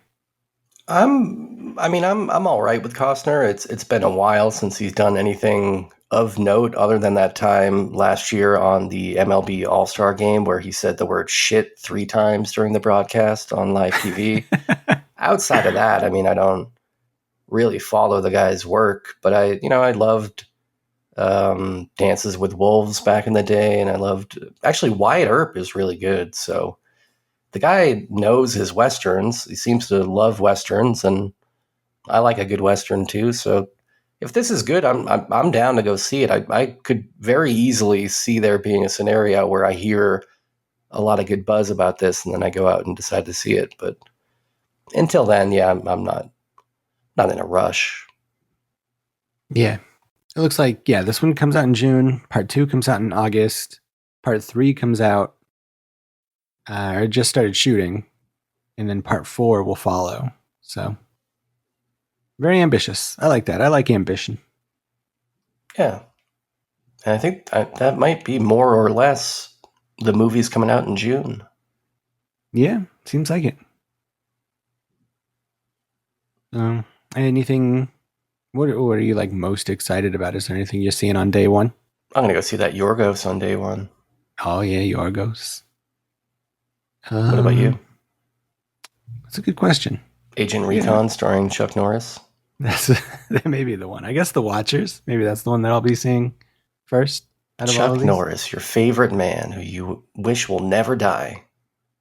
I'm all right with Costner. It's been a while since he's done anything of note other than that time last year on the MLB All-Star game where he said the word shit 3 times during the broadcast on live TV. Outside of that, I mean, I don't really follow the guy's work, but I loved Dances with Wolves back in the day, and I loved actually Wyatt Earp is really good. So the guy knows his westerns. He seems to love westerns, and I like a good western too. So if this is good, I'm down to go see it. I could very easily see there being a scenario where I hear a lot of good buzz about this, and then I go out and decide to see it. But until then, yeah, I'm not in a rush. Yeah. It looks like, this one comes out in June. Part 2 comes out in August. Part 3 comes out, or just started shooting. And then part 4 will follow. So, very ambitious. I like that. I like ambition. Yeah. And I think that might be more or less the movies coming out in June. Yeah, seems like it. Anything... What are you like most excited about? Is there anything you're seeing on day one? I'm going to go see that Yorgos on day one. Oh, yeah, Yorgos. What about you? That's a good question. Agent Recon starring Chuck Norris. That may be the one. I guess The Watchers. Maybe that's the one that I'll be seeing first. Chuck Norris, your favorite man who you wish will never die.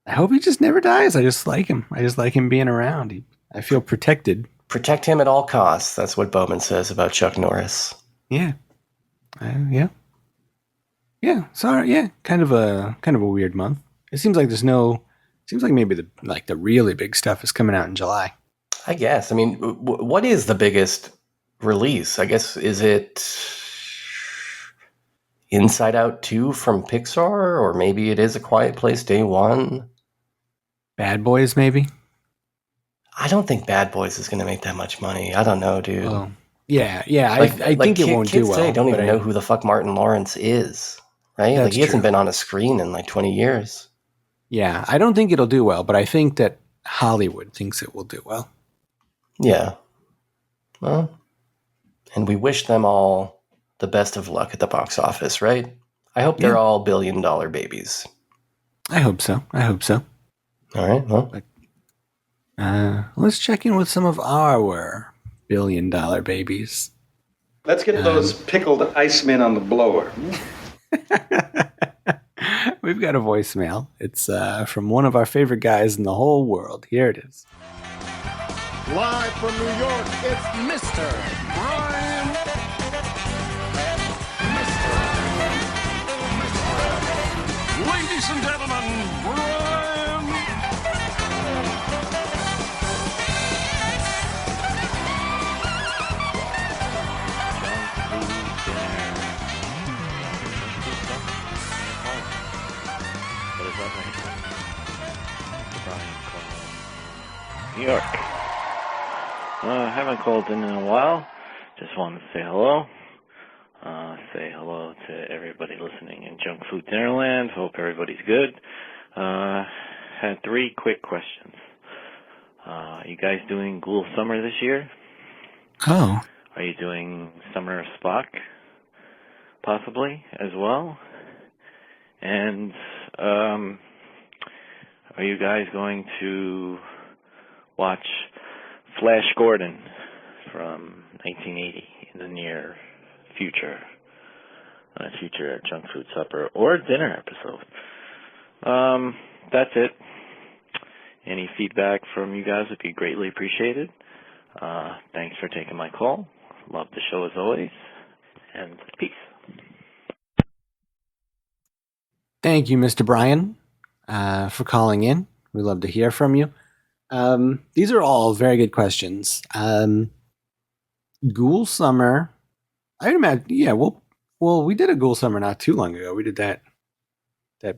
I hope he just never dies. I just like him. I just like him being around. I feel protected. Protect him at all costs. That's what Bowman says about Chuck Norris. Yeah. Yeah. Yeah. Sorry. Yeah. Kind of a weird month. It seems like seems like maybe the really big stuff is coming out in July. I guess. I mean, what is the biggest release? I guess, is it Inside Out 2 from Pixar? Or maybe it is A Quiet Place Day 1? Bad Boys, maybe? I don't think Bad Boys is going to make that much money. I don't know, dude. Well, yeah. I think like it won't do kids well. today don't even know who the fuck Martin Lawrence is, right? Like, he hasn't been on a screen in like 20 years. Yeah, I don't think it'll do well, but I think that Hollywood thinks it will do well. Yeah. Well, and we wish them all the best of luck at the box office, right? I hope they're all billion-dollar babies. I hope so. All right, well. Let's check in with some of our billion-dollar babies. Let's get those pickled icemen on the blower. We've got a voicemail. It's from one of our favorite guys in the whole world. Here it is. Live from New York, it's Mr. Brian. Ladies and gentlemen, Brian. New York. I haven't called in a while. Just wanted to say hello. Say hello to everybody listening in Junk Food Dinnerland. Hope everybody's good. Had 3 quick questions. You guys doing Ghoul Summer this year? Oh. Are you doing Summer of Spock? Possibly, as well? And, are you guys going to watch Flash Gordon from 1980 in the near future? Future Junk Food Supper or dinner episode. That's it. Any feedback from you guys would be greatly appreciated. Thanks for taking my call. Love the show as always. And peace. Thank you, Mr. Brian, for calling in. We love to hear from you. These are all very good questions. Ghoul Summer, I'd imagine, well, we did a Ghoul Summer not too long ago. We did that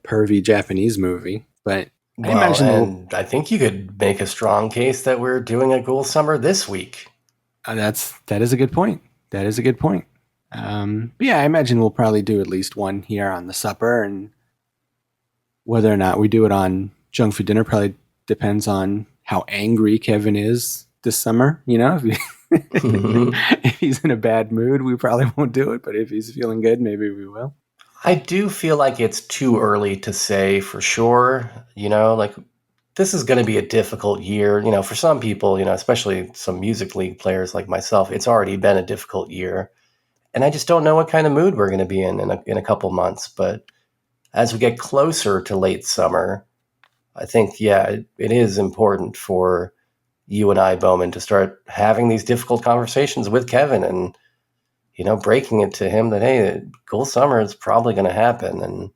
pervy Japanese movie, but I imagine I think you could make a strong case that we're doing a Ghoul Summer this week. That is a good point. But yeah, I imagine we'll probably do at least one here on the supper, and whether or not we do it on Junk Food Dinner probably depends on how angry Kevin is this summer. You know, if he's in a bad mood, we probably won't do it. But if he's feeling good, maybe we will. I do feel like it's too early to say for sure. You know, like, this is going to be a difficult year. You know, for some people, you know, especially some music league players like myself, it's already been a difficult year. And I just don't know what kind of mood we're going to be in a couple months. But as we get closer to late summer, I think, it is important for you and I, Bowman, to start having these difficult conversations with Kevin and, you know, breaking it to him that, hey, Ghoul Summer is probably going to happen and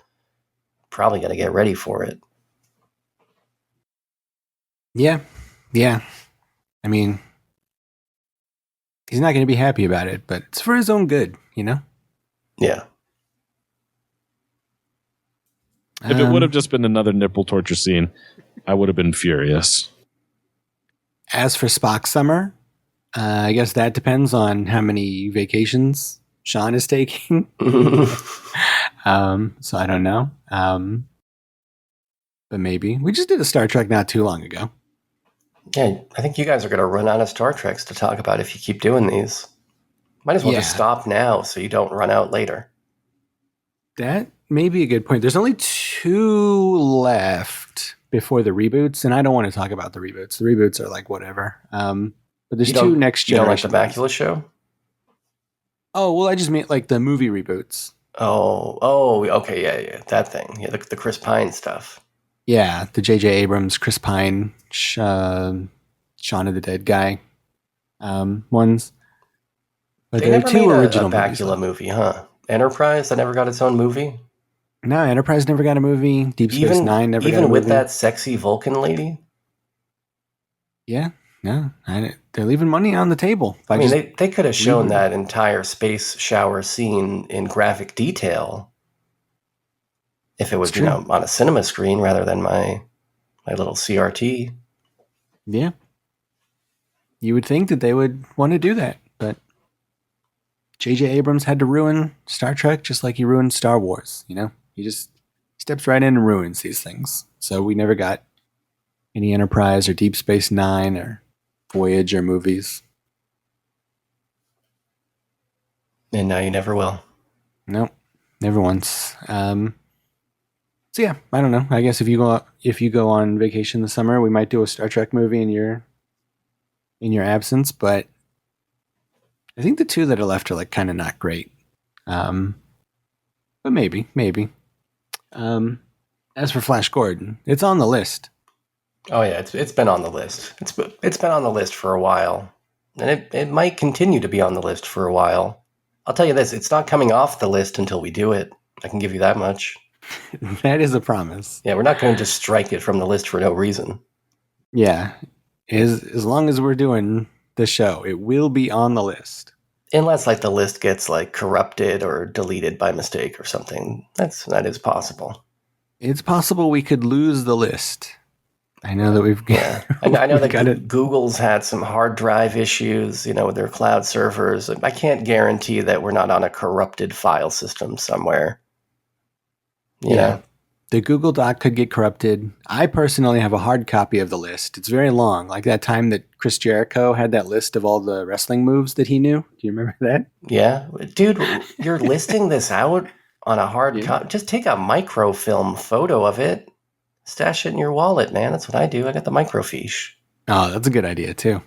probably got to get ready for it. Yeah. I mean, he's not going to be happy about it, but it's for his own good, you know? Yeah. If it would have just been another nipple torture scene, I would have been furious. As for Spock Summer, I guess that depends on how many vacations Sean is taking. So I don't know. But maybe. We just did a Star Trek not too long ago. Yeah, I think you guys are going to run out of Star Treks to talk about if you keep doing these. Might as well just stop now so you don't run out later. That may be a good point. There's only 2 left before the reboots, and I don't want to talk about the reboots. The reboots are like whatever. But there's 2 next generation. You don't like the Bakula show? Oh, well, I just meant like the movie reboots. Oh, okay, yeah, that thing. Yeah, the Chris Pine stuff. Yeah, the J.J. Abrams, Chris Pine, Shaun of the Dead guy ones. But they there never are 2 made original a Bakula movie, huh? Enterprise that never got its own movie? No, Enterprise never got a movie. Deep Space Nine never got a movie. Even with that sexy Vulcan lady? Yeah, no. They're leaving money on the table. I mean, they could have shown that entire space shower scene in graphic detail if it was, on a cinema screen rather than my little CRT. Yeah. You would think that they would want to do that, but J.J. Abrams had to ruin Star Trek just like he ruined Star Wars, He just steps right in and ruins these things. So we never got any Enterprise or Deep Space Nine or Voyager movies. And now you never will. Nope, never once. So yeah, I don't know. I guess if you go on vacation this summer, we might do a Star Trek movie in your absence. But I think the two that are left are like kind of not great. But maybe. As for Flash Gordon, it's on the list. Oh yeah, it's been on the list. It's been on the list for a while, and it might continue to be on the list for a while. I'll tell you this: it's not coming off the list until we do it. I can give you that much. That is a promise. Yeah, we're not going to just strike it from the list for no reason. Yeah, as long as we're doing the show, it will be on the list. Unless like the list gets like corrupted or deleted by mistake or something. That is possible. It's possible we could lose the list. I know that we've got... I know that Google's had some hard drive issues, with their cloud servers. I can't guarantee that we're not on a corrupted file system somewhere. Yeah. The Google Doc could get corrupted. I personally have a hard copy of the list. It's very long. Like that time that Chris Jericho had that list of all the wrestling moves that he knew. Do you remember that? Yeah. Dude, you're listing this out on a hard copy. Just take a microfilm photo of it. Stash it in your wallet, man. That's what I do. I got the microfiche. Oh, that's a good idea, too.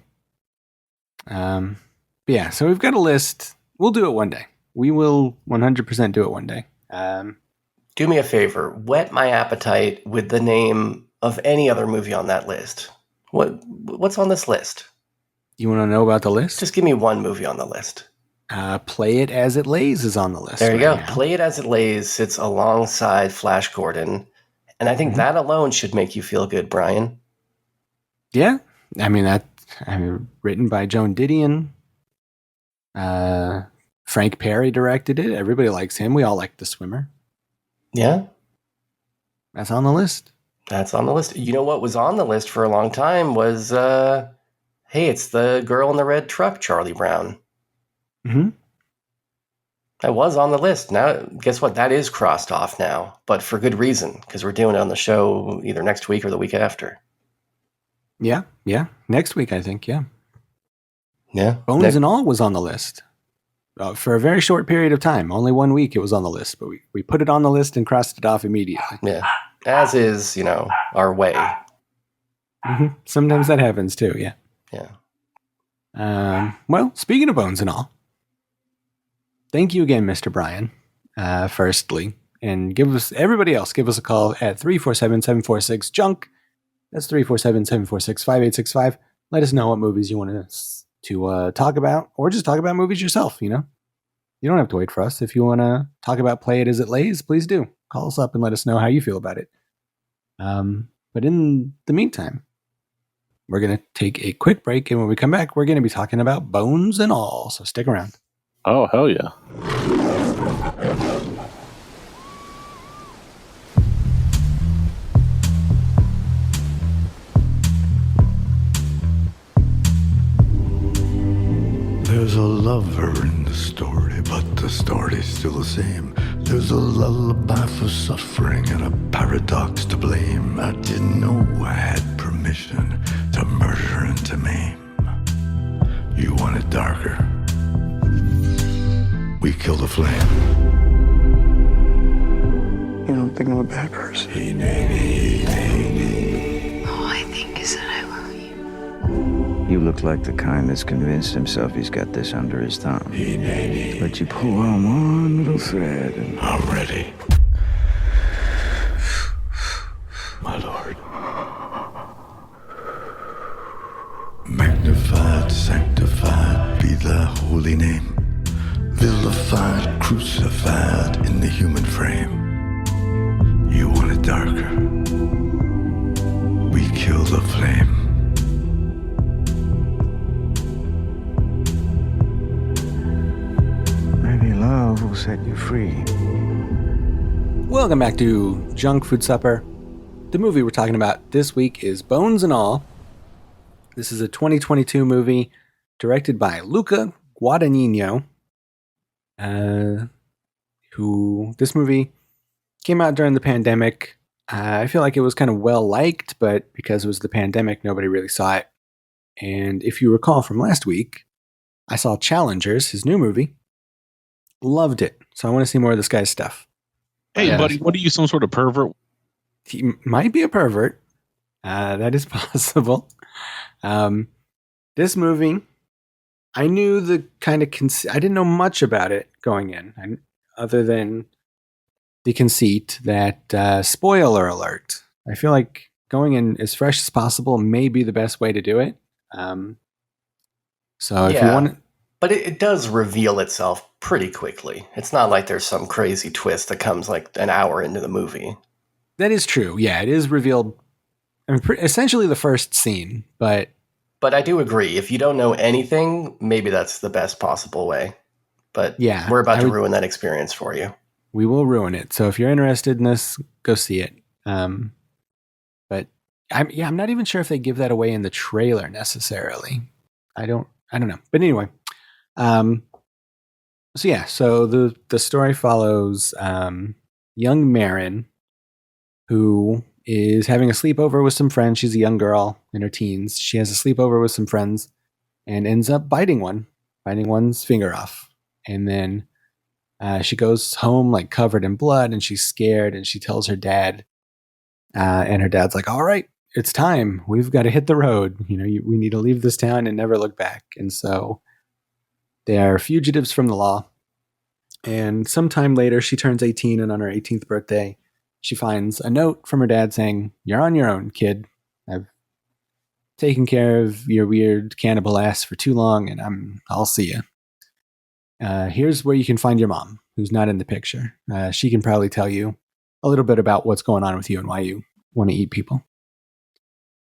Yeah, so we've got a list. We'll do it one day. We will 100% do it one day. Do me a favor. Whet my appetite with the name of any other movie on that list. What's on this list? You want to know about the list? Just give me one movie on the list. Play It As It Lays is on the list. There you go. Now. Play It As It Lays sits alongside Flash Gordon. And I think that alone should make you feel good, Brian. Yeah. I mean, written by Joan Didion. Frank Perry directed it. Everybody likes him. We all like The Swimmer. Yeah. That's on the list. That's on the list. You know what was on the list for a long time was, hey, it's the girl in the red truck, Charlie Brown. Mm-hmm. That was on the list. Now, guess what? That is crossed off now, but for good reason, because we're doing it on the show either next week or the week after. Yeah. Next week, I think, yeah. Yeah. Bones and All was on the list. For a very short period of time. Only 1 week it was on the list, but we put it on the list and crossed it off immediately. Yeah. As is, our way. Mm-hmm. Sometimes that happens too, yeah. Yeah. Well, speaking of Bones and All, thank you again, Mr. Brian, firstly. And everybody else, give us a call at 347-746-JUNK. That's 347-746-5865. Let us know what movies you want to talk about, or just talk about movies yourself, You don't have to wait for us. If you want to talk about Play It As It Lays, please do. Call us up and let us know how you feel about it. But in the meantime, we're going to take a quick break, and when we come back, we're going to be talking about Bones and All, so stick around. Oh, hell yeah. There's a lover in the story, but the story's still the same. There's a lullaby for suffering and a paradox to blame. I didn't know I had permission to murder and to maim. You want it darker? We kill the flame. You don't think I'm a bad person? All I think is that I love you. You look like the kind that's convinced himself he's got this under his thumb. But you pull on one little thread and... I'm ready. My lord. Magnified, sanctified be thy holy name. Vilified, crucified in the human frame. You want it darker? We kill the flame. Maybe love will set you free. Welcome back to Junk Food Supper. The movie we're talking about this week is Bones and All. This is a 2022 movie directed by Luca Guadagnino, this movie came out during the pandemic. I feel like it was kind of well liked, but because it was the pandemic, nobody really saw it. And if you recall from last week, I saw Challengers, his new movie. Loved it. So I want to see more of this guy's stuff. Hey, buddy, what are you, some sort of pervert? He might be a pervert. That is possible. This movie, I knew the kind of I didn't know much about it going in, other than the conceit that, spoiler alert, I feel like going in as fresh as possible may be the best way to do it. So if you want to... But it does reveal itself pretty quickly. It's not like there's some crazy twist that comes like an hour into the movie. That is true. Yeah, it is revealed. I mean, essentially the first scene, but I do agree. If you don't know anything, maybe that's the best possible way. But yeah, we're about to ruin that experience for you. We will ruin it. So if you're interested in this, go see it. But I'm not even sure if they give that away in the trailer necessarily. I don't know. But anyway, so the story follows young Marin, who is having a sleepover with some friends. She's a young girl in her teens. She has a sleepover with some friends and ends up biting one's finger off. And then she goes home like covered in blood, and she's scared, and she tells her dad. And her dad's like, "All right, it's time. We've got to hit the road. We need to leave this town and never look back." And so they are fugitives from the law. And sometime later, she turns 18, and on her 18th birthday, she finds a note from her dad saying, "You're on your own, kid. I've taken care of your weird cannibal ass for too long, and I'll see you. Here's where you can find your mom, who's not in the picture. She can probably tell you a little bit about what's going on with you and why you want to eat people."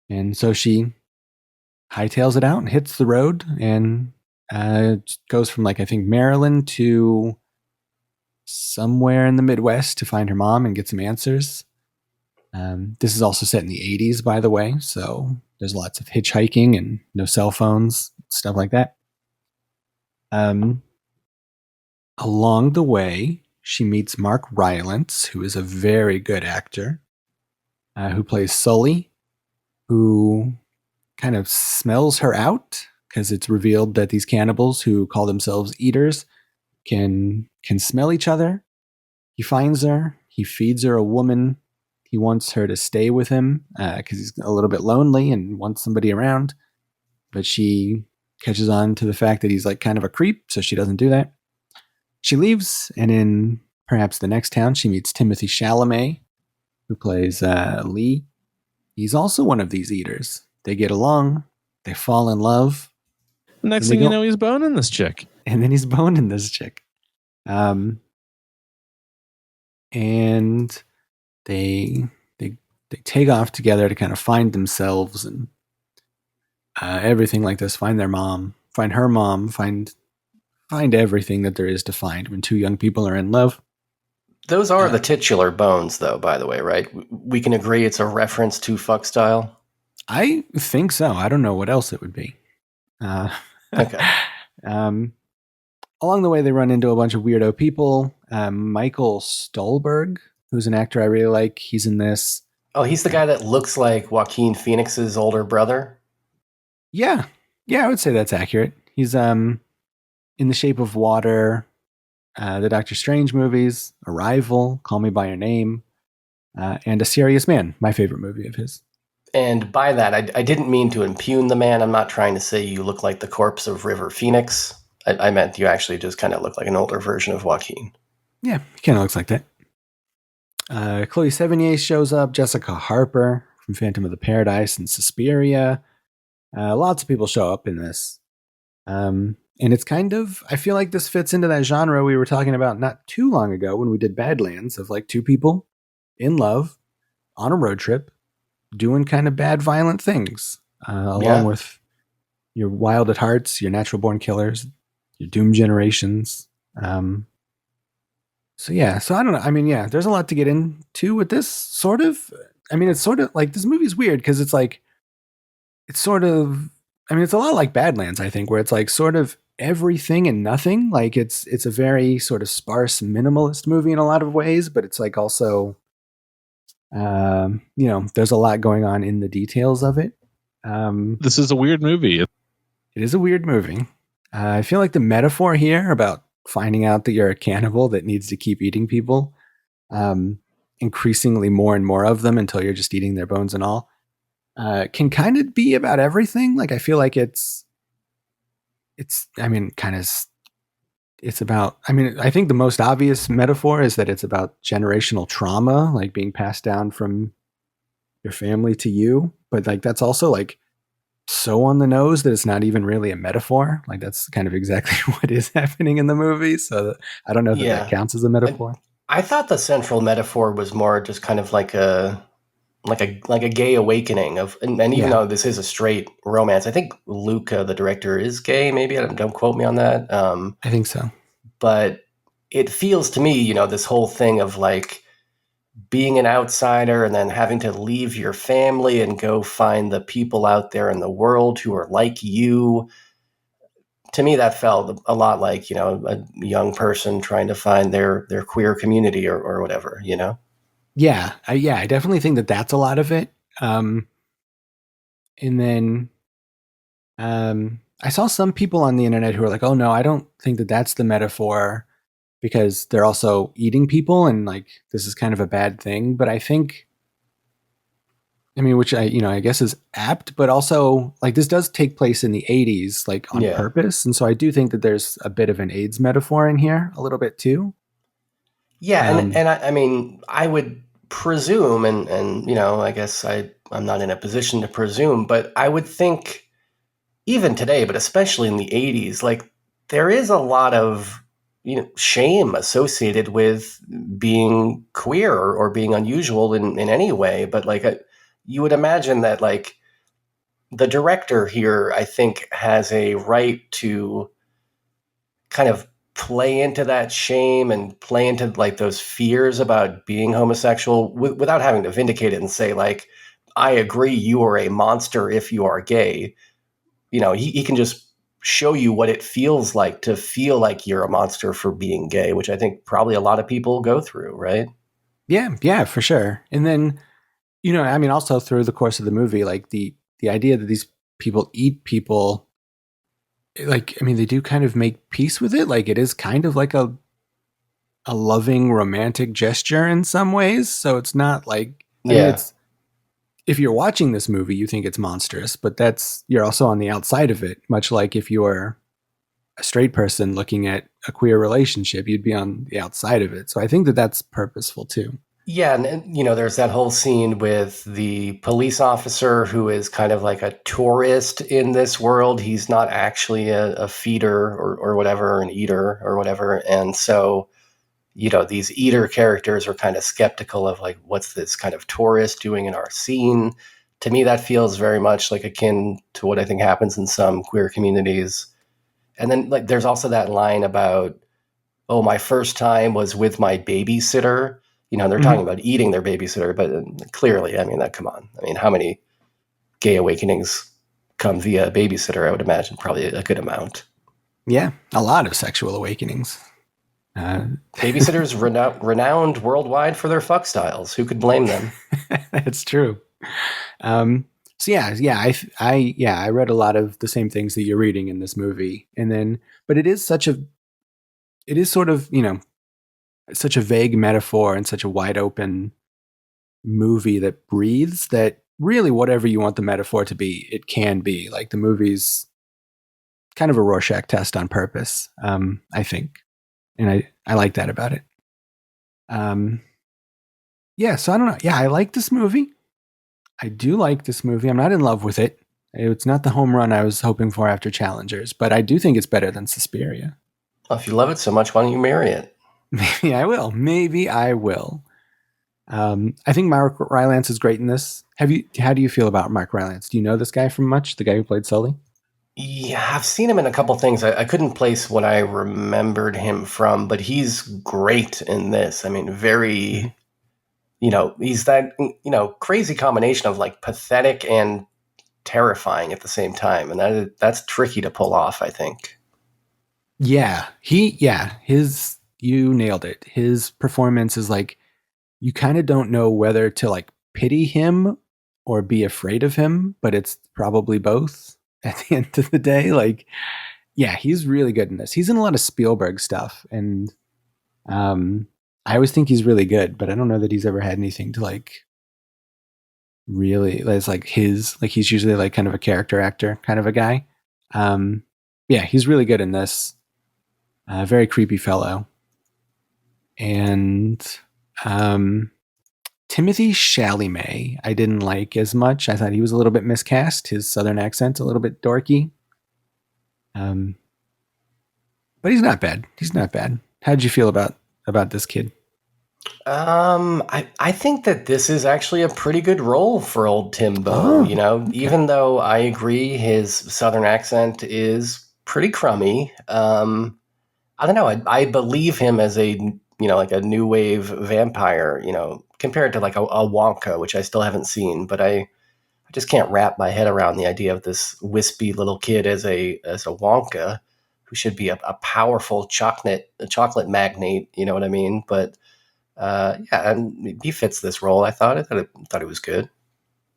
And so she hightails it out and hits the road and goes from I think Maryland to somewhere in the Midwest to find her mom and get some answers. This is also set in the 80s, by the way, so there's lots of hitchhiking and no cell phones, stuff like that. Along the way, she meets Mark Rylance, who is a very good actor, who plays Sully, who kind of smells her out because it's revealed that these cannibals who call themselves eaters can smell each other. He finds her. He feeds her a woman. He wants her to stay with him because he's a little bit lonely and wants somebody around. But she catches on to the fact that he's kind of a creep, so she doesn't do that. She leaves, and in perhaps the next town, she meets Timothée Chalamet, who plays Lee. He's also one of these eaters. They get along. They fall in love. Next thing you know, he's boning this chick. And then he's boning this chick. And they take off together to kind of find themselves and everything like this. Find their mom. Find her mom. Find everything that there is to find when two young people are in love. Those are the titular bones, though, by the way, right? We can agree it's a reference to Fuck Style? I think so. I don't know what else it would be. Okay. Along the way, they run into a bunch of weirdo people. Michael Stuhlbarg, who's an actor I really like. He's in this. Oh, he's the guy that looks like Joaquin Phoenix's older brother? Yeah, I would say that's accurate. He's in The Shape of Water, the Doctor Strange movies, Arrival, Call Me By Your Name, and A Serious Man, my favorite movie of his. And by that, I didn't mean to impugn the man. I'm not trying to say you look like the corpse of River Phoenix. I meant you actually just kind of look like an older version of Joaquin. Yeah, he kind of looks like that. Chloë Sevigny shows up, Jessica Harper from Phantom of the Paradise and Suspiria. Lots of people show up in this. And it's kind of, I feel like this fits into that genre we were talking about not too long ago when we did Badlands, of like two people in love on a road trip doing kind of bad, violent things, along with your wild at hearts, your natural born killers, your doomed generations. So I don't know. I mean, yeah, there's a lot to get into with this sort of. I mean, it's sort of like, this movie's weird because it's like, it's sort of, I mean, it's a lot like Badlands, I think, where it's like sort of everything and nothing. Like it's a very sort of sparse minimalist movie in a lot of ways, but it's like also, there's a lot going on in the details of it. This is a weird movie. It is a weird movie. I feel like the metaphor here about finding out that you're a cannibal that needs to keep eating people, increasingly more and more of them until you're just eating their bones and all, can kind of be about everything. Like, I feel like it's about, I think the most obvious metaphor is that it's about generational trauma, like being passed down from your family to you. But like, that's also like so on the nose that it's not even really a metaphor. Like, that's kind of exactly what is happening in the movie. So I don't know that that counts as a metaphor. I thought the central metaphor was more just kind of like a gay awakening of, and even though this is a straight romance, I think Luca, the director, is gay. Maybe, don't quote me on that. I think so. But it feels to me, this whole thing of like being an outsider and then having to leave your family and go find the people out there in the world who are like you. To me, that felt a lot like, a young person trying to find their queer community or whatever, Yeah. I definitely think that that's a lot of it. And then I saw some people on the internet who are like, oh no, I don't think that that's the metaphor, because they're also eating people and like, this is kind of a bad thing. But I think, which I guess is apt, but also like, this does take place in the 80s, like on purpose. And so I do think that there's a bit of an AIDS metaphor in here a little bit too. Yeah. And I would presume, and I guess I'm not in a position to presume, but I would think even today, but especially in the 80s, like there is a lot of, shame associated with being queer or being unusual in any way. But like, you would imagine that like the director here, I think, has a right to kind of play into that shame and play into like those fears about being homosexual without having to vindicate it and say like, I agree, you are a monster if you are gay. He can just show you what it feels like to feel like you're a monster for being gay, which I think probably a lot of people go through, right? Yeah, for sure. And then, also through the course of the movie, like the idea that these people eat people, like, they do kind of make peace with it. Like, it is kind of like a loving romantic gesture in some ways. So it's not like, it's, if you're watching this movie, you think it's monstrous, but you're also on the outside of it. Much like if you are a straight person looking at a queer relationship, you'd be on the outside of it. So I think that that's purposeful too. Yeah. And there's that whole scene with the police officer who is kind of like a tourist in this world. He's not actually a feeder or whatever, an eater or whatever. And so, these eater characters are kind of skeptical of like, what's this kind of tourist doing in our scene? To me, that feels very much like akin to what I think happens in some queer communities. And then like, there's also that line about, oh, my first time was with my babysitter. They're talking about eating their babysitter, but clearly, come on. How many gay awakenings come via a babysitter? I would imagine probably a good amount. Yeah, a lot of sexual awakenings. Babysitters renowned worldwide for their fuck styles. Who could blame them? That's true. I read a lot of the same things that you're reading in this movie, but it is sort of, such a vague metaphor and such a wide open movie that breathes that really whatever you want the metaphor to be, it can be. Like, the movie's kind of a Rorschach test on purpose, I think. And I like that about it. So I don't know. Yeah, I like this movie. I do like this movie. I'm not in love with it. It's not the home run I was hoping for after Challengers, but I do think it's better than Suspiria. Well, if you love it so much, why don't you marry it? Maybe I will. I think Mark Rylance is great in this. How do you feel about Mark Rylance? Do you know this guy from much? The guy who played Sully? Yeah, I've seen him in a couple things. I couldn't place what I remembered him from, but he's great in this. I mean, very, he's that, crazy combination of like pathetic and terrifying at the same time. And that's tricky to pull off, I think. Yeah, you nailed it. His performance is like, you kind of don't know whether to like pity him or be afraid of him, but it's probably both at the end of the day. Like, yeah, he's really good in this. He's in a lot of Spielberg stuff, and I always think he's really good, but I don't know that he's ever had anything to like really, it's like he's usually like kind of a character actor kind of a guy. Yeah, he's really good in this. Very creepy fellow. And Timothée Chalamet, I didn't like as much. I thought he was a little bit miscast. His southern accent's a little bit dorky. But he's not bad. How did you feel about this kid? I think that this is actually a pretty good role for old Timbo. Even though I agree his southern accent is pretty crummy. I don't know. I believe him as a like a new wave vampire. Compared to like a Wonka, which I still haven't seen, but I just can't wrap my head around the idea of this wispy little kid as a Wonka, who should be a powerful chocolate magnate. You know what I mean? But and he fits this role. I thought it was good.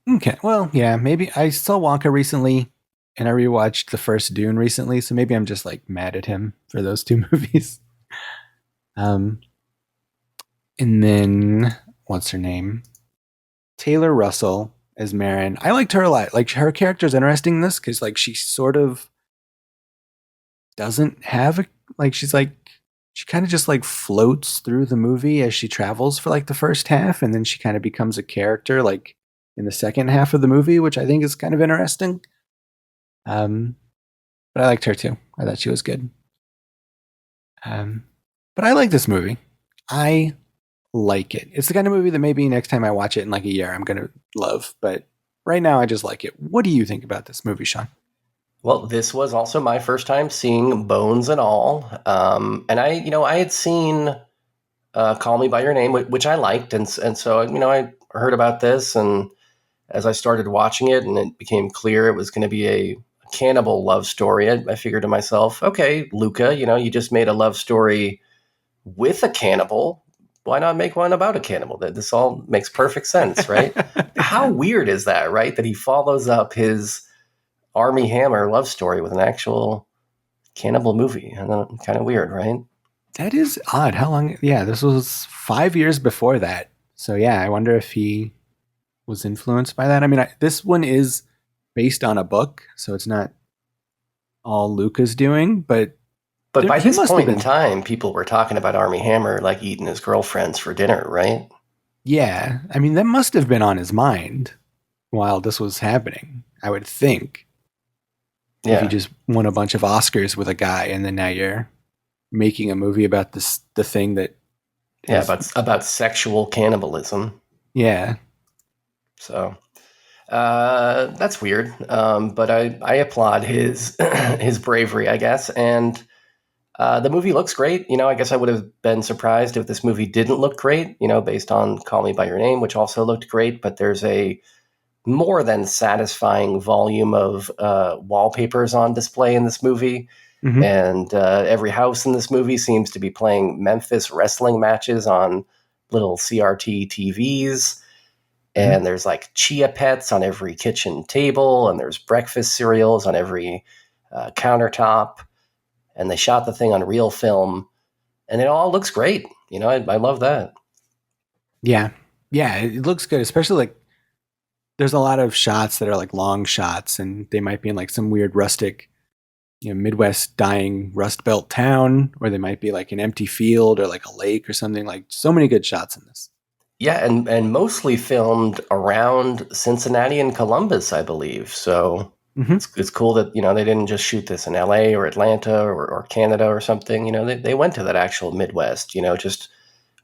Okay, well, yeah, maybe I saw Wonka recently, and I rewatched the first Dune recently, so maybe I'm just like mad at him for those two movies. And then what's her name? Taylor Russell as Marin. I liked her a lot. Like, her character's interesting in this because like she sort of doesn't have she kind of just like floats through the movie as she travels for like the first half, and then she kind of becomes a character like in the second half of the movie, which I think is kind of interesting. But I liked her too. I thought she was good. But I like this movie. I like it. It's the kind of movie that maybe next time I watch it in like a year, I'm going to love. But right now, I just like it. What do you think about this movie, Sean? Well, this was also my first time seeing Bones and All. And I had seen Call Me By Your Name, which I liked. And so, I heard about this. And as I started watching it and it became clear it was going to be a cannibal love story, I figured to myself, okay, Luca, you just made a love story with a cannibal. Why not make one about a cannibal? This all makes perfect sense, right? How weird is that, right? That he follows up his Armie Hammer love story with an actual cannibal movie. Kind of weird, right? That is odd. How long? Yeah, this was 5 years before that. So yeah, I wonder if he was influenced by that. I mean, this one is based on a book, so it's not all Luca's doing, but by this point in time, people were talking about Armie Hammer like eating his girlfriends for dinner, right? Yeah. I mean, that must have been on his mind while this was happening, I would think. Yeah. If you just won a bunch of Oscars with a guy and then now you're making a movie about the thing that... about sexual cannibalism. Yeah. So... that's weird. But I applaud his his bravery, I guess. And the movie looks great. I guess I would have been surprised if this movie didn't look great, based on Call Me By Your Name, which also looked great. But there's a more than satisfying volume of wallpapers on display in this movie. Mm-hmm. And every house in this movie seems to be playing Memphis wrestling matches on little CRT TVs. And there's like Chia Pets on every kitchen table, and there's breakfast cereals on every countertop. And they shot the thing on real film, and it all looks great. I love that. Yeah. Yeah, it looks good, especially like there's a lot of shots that are like long shots, and they might be in like some weird rustic, Midwest dying Rust Belt town, or they might be like an empty field or like a lake or something. Like, so many good shots in this. Yeah, and mostly filmed around Cincinnati and Columbus, I believe. So It's cool that, they didn't just shoot this in LA or Atlanta or Canada or something. They went to that actual Midwest, just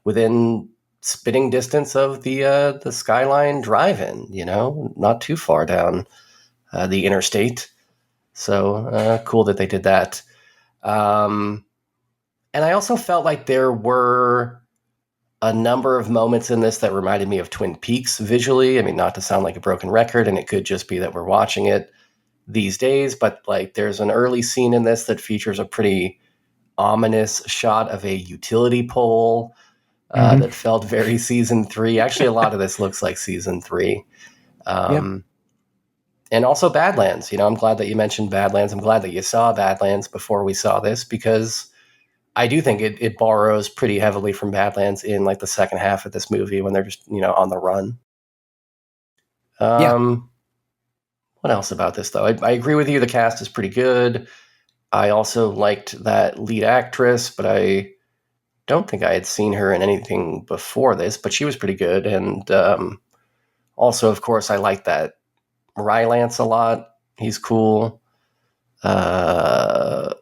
within spitting distance of the Skyline Drive-In, not too far down the interstate. So cool that they did that. And I also felt like there were a number of moments in this that reminded me of Twin Peaks visually. I mean, not to sound like a broken record, and it could just be that we're watching it these days, but like there's an early scene in this that features a pretty ominous shot of a utility pole that felt very season 3. Actually, a lot of this looks like season 3. And also Badlands. I'm glad that you mentioned Badlands. I'm glad that you saw Badlands before we saw this, because I do think it borrows pretty heavily from Badlands in like the second half of this movie when they're just, on the run. What else about this, though? I agree with you. The cast is pretty good. I also liked that lead actress, but I don't think I had seen her in anything before this, but she was pretty good. And also, of course, I like that Rylance a lot. He's cool. And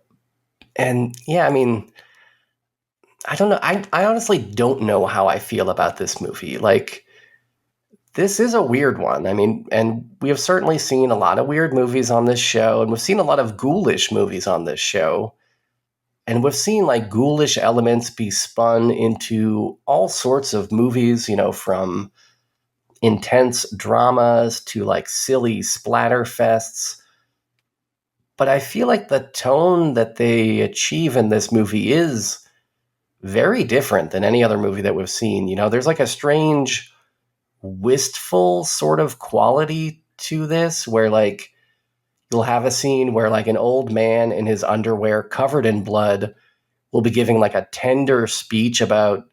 yeah, I mean, I don't know. I honestly don't know how I feel about this movie. Like, this is a weird one. I mean, and we have certainly seen a lot of weird movies on this show, and we've seen a lot of ghoulish movies on this show. And we've seen like ghoulish elements be spun into all sorts of movies, from intense dramas to like silly splatter fests. But I feel like the tone that they achieve in this movie is very different than any other movie that we've seen. There's like a strange wistful sort of quality to this, where like you'll have a scene where like an old man in his underwear covered in blood will be giving like a tender speech about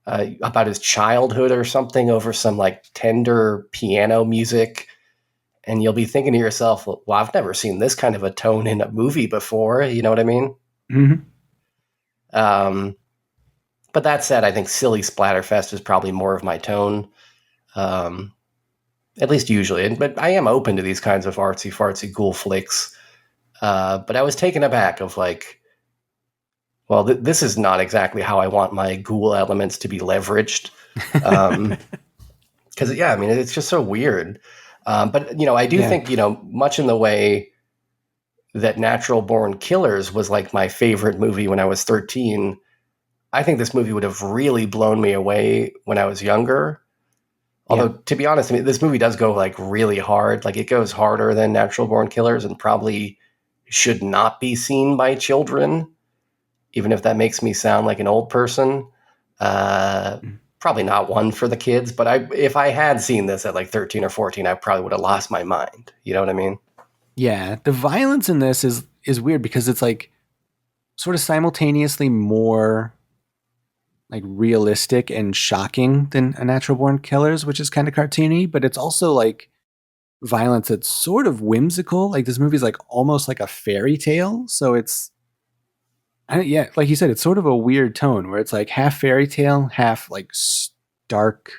his childhood or something over some like tender piano music, and you'll be thinking to yourself, well, I've never seen this kind of a tone in a movie before. You know what I mean? But that said, I think silly splatterfest is probably more of my tone. At least usually, but I am open to these kinds of artsy fartsy ghoul flicks. But I was taken aback of like, well, this is not exactly how I want my ghoul elements to be leveraged. Because yeah, I mean, it's just so weird. But I do think much in the way that Natural Born Killers was like my favorite movie when I was 13. I think this movie would have really blown me away when I was younger. Although, to be honest, I mean, this movie does go like really hard. Like it goes harder than Natural Born Killers and probably should not be seen by children, even if that makes me sound like an old person. Probably not one for the kids, but if I had seen this at like 13 or 14, I probably would have lost my mind. You know what I mean? Yeah. The violence in this is weird because it's like sort of simultaneously more like realistic and shocking than a Natural Born Killers, which is kind of cartoony, but it's also like violence that's sort of whimsical. Like this movie's like almost like a fairy tale. So it's, like you said, it's sort of a weird tone where it's like half fairy tale, half like stark,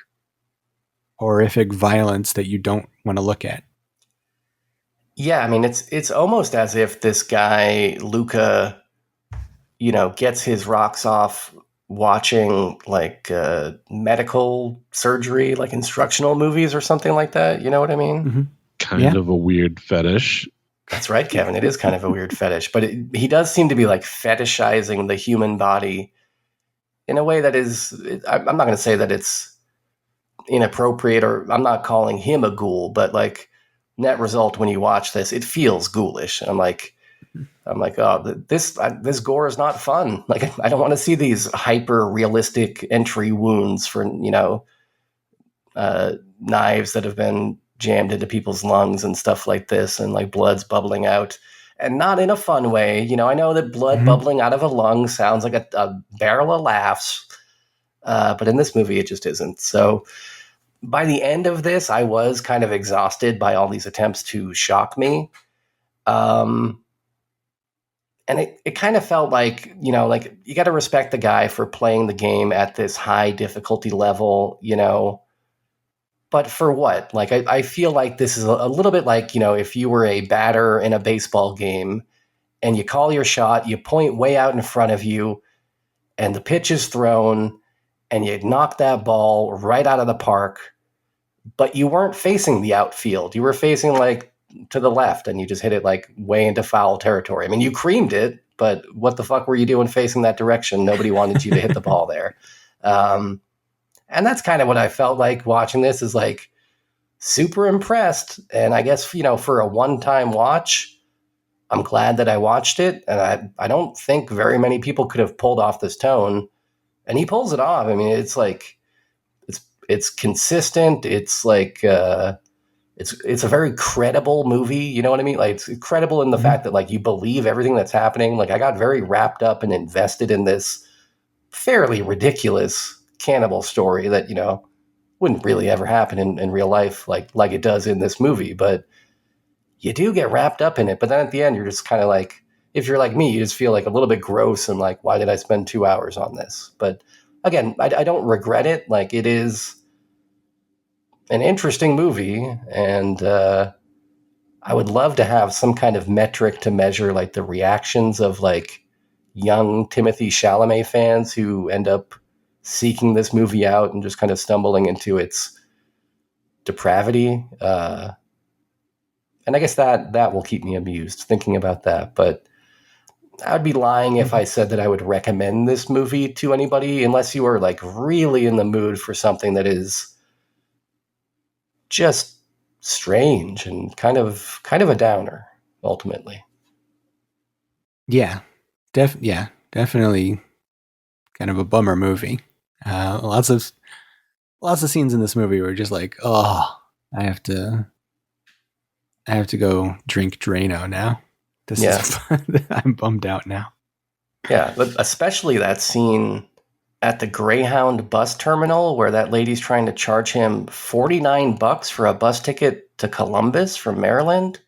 horrific violence that you don't want to look at. Yeah, I mean, it's almost as if this guy, Luca, gets his rocks off watching like medical surgery, like instructional movies or something like that. You know what I mean? Kind of a weird fetish. That's right, Kevin. It is kind of a weird fetish, but he does seem to be like fetishizing the human body in a way that is, I'm not going to say that it's inappropriate, or I'm not calling him a ghoul, but like net result when you watch this, it feels ghoulish. I'm like, oh, this gore is not fun. Like, I don't want to see these hyper realistic entry wounds for, knives that have been jammed into people's lungs and stuff like this, and like blood's bubbling out, and not in a fun way. I know that blood bubbling out of a lung sounds like a barrel of laughs, but in this movie, it just isn't. So by the end of this, I was kind of exhausted by all these attempts to shock me. And it kind of felt like, like you got to respect the guy for playing the game at this high difficulty level, But for what? Like, I feel like this is a little bit like, if you were a batter in a baseball game and you call your shot, you point way out in front of you, and the pitch is thrown, and you knock that ball right out of the park, but you weren't facing the outfield. You were facing like to the left, and you just hit it like way into foul territory. I mean, you creamed it, but what the fuck were you doing facing that direction? Nobody wanted you to hit the ball there. And that's kind of what I felt like watching this, is like super impressed. And I guess, for a one-time watch, I'm glad that I watched it. And I don't think very many people could have pulled off this tone. And he pulls it off. I mean, it's like, it's consistent. It's like, it's a very credible movie. You know what I mean? Like, it's credible in the fact that like you believe everything that's happening. Like, I got very wrapped up and invested in this fairly ridiculous cannibal story that, wouldn't really ever happen in real life like it does in this movie. But you do get wrapped up in it. But then at the end, you're just kind of like, if you're like me, you just feel like a little bit gross and like, why did I spend 2 hours on this? But again, I don't regret it. Like, it is an interesting movie, and I would love to have some kind of metric to measure like the reactions of like young Timothée Chalamet fans who end up seeking this movie out and just kind of stumbling into its depravity. And I guess that will keep me amused thinking about that. But I'd be lying if I said that I would recommend this movie to anybody, unless you are like really in the mood for something that is just strange and kind of a downer ultimately. Yeah, definitely kind of a bummer movie. Lots of scenes in this movie were just like, oh, I have to go drink Drano now. I'm bummed out now. Yeah, but especially that scene at the Greyhound bus terminal where that lady's trying to charge him $49 for a bus ticket to Columbus from Maryland.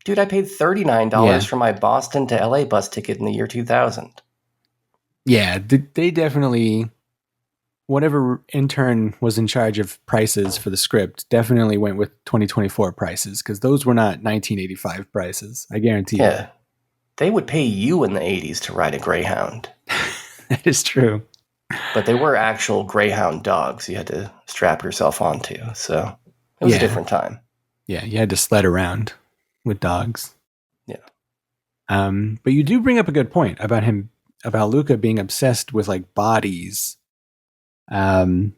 Dude, I paid $39 for my Boston to LA bus ticket in the year 2000. Yeah, they definitely, whatever intern was in charge of prices for the script definitely went with 2024 prices, because those were not 1985 prices. I guarantee you. Yeah. They would pay you in the 80s to ride a Greyhound. That is true. But they were actual Greyhound dogs you had to strap yourself onto. So it was a different time. Yeah, you had to sled around with dogs. Yeah. But you do bring up a good point about Luca being obsessed with like bodies and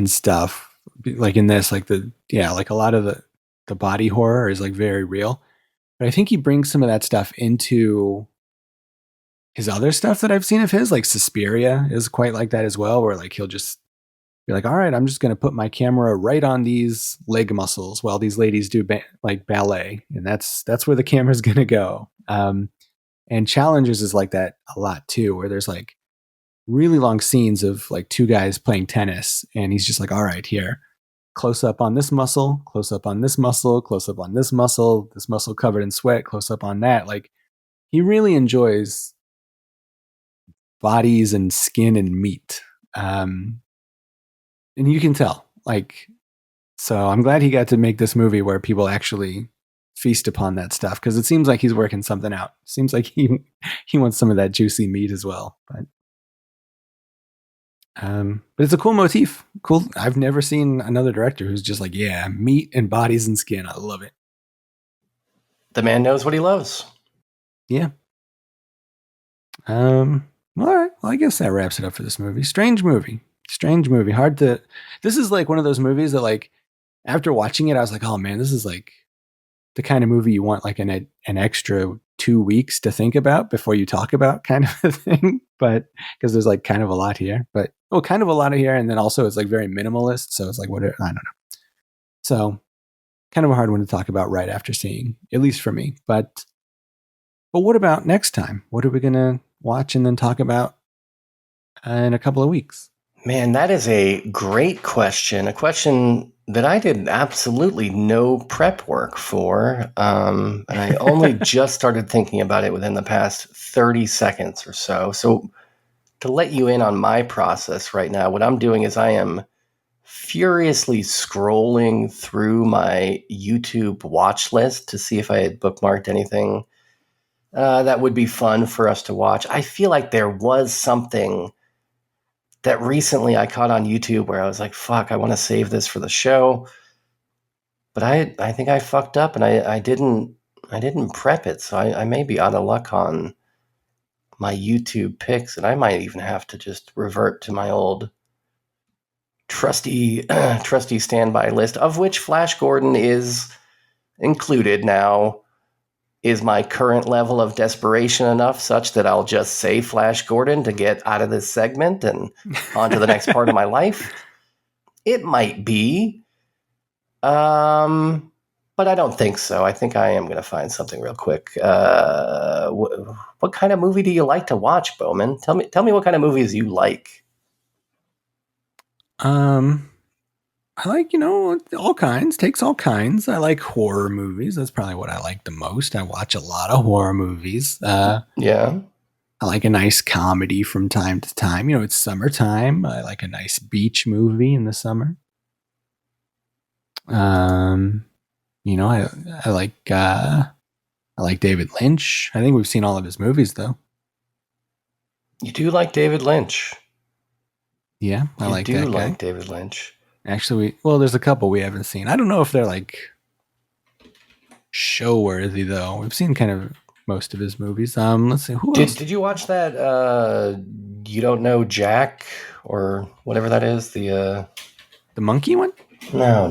stuff. Like in this, like like a lot of the body horror is like very real. But I think he brings some of that stuff into his other stuff that I've seen of his, like Suspiria is quite like that as well, where like he'll just be like, all right, I'm just going to put my camera right on these leg muscles while these ladies do like ballet. And that's where the camera's going to go. And Challengers is like that a lot too, where there's like really long scenes of like two guys playing tennis. And he's just like, all right, here, close up on this muscle, close up on this muscle, close up on this muscle covered in sweat, close up on that. Like, he really enjoys bodies and skin and meat. And you can tell, like, so I'm glad he got to make this movie where people actually feast upon that stuff, because it seems like he's working something out. Seems like he wants some of that juicy meat as well. But it's a cool motif. Cool. I've never seen another director who's just like, yeah, meat and bodies and skin. I love it. The man knows what he loves. Yeah. All right. Well, I guess that wraps it up for this movie. Strange movie. This is like one of those movies that, like, after watching it, I was like, oh man, this is like the kind of movie you want like an extra 2 weeks to think about before you talk about, kind of a thing. But because there's like kind of a lot here, and then also it's like very minimalist. So it's like, I don't know. So kind of a hard one to talk about right after seeing, at least for me. But what about next time? What are we going to watch and then talk about in a couple of weeks? Man, that is a great question. A question that I did absolutely no prep work for. And I only just started thinking about it within the past 30 seconds or so. So to let you in on my process right now, what I'm doing is I am furiously scrolling through my YouTube watch list to see if I had bookmarked anything that would be fun for us to watch. I feel like there was something that recently I caught on YouTube where I was like, fuck, I want to save this for the show. But I think I fucked up and I didn't prep it. So I may be out of luck on my YouTube picks, and I might even have to just revert to my old trusty standby list, of which Flash Gordon is included now. Is my current level of desperation enough such that I'll just say Flash Gordon to get out of this segment and on to the next part of my life? It might be. But I don't think so. I think I am going to find something real quick. What kind of movie do you like to watch, Bowman? Tell me what kind of movies you like. I like, all kinds. Takes all kinds. I like horror movies. That's probably what I like the most. I watch a lot of horror movies. Yeah. I like a nice comedy from time to time. It's summertime. I like a nice beach movie in the summer. I like David Lynch. I think we've seen all of his movies, though. You do like David Lynch. Yeah, I like that guy. You do like David Lynch. Actually, there's a couple we haven't seen. I don't know if they're like show worthy though. We've seen kind of most of his movies. Let's see who else. Did you watch that? You Don't Know Jack or whatever that is. The monkey one? No.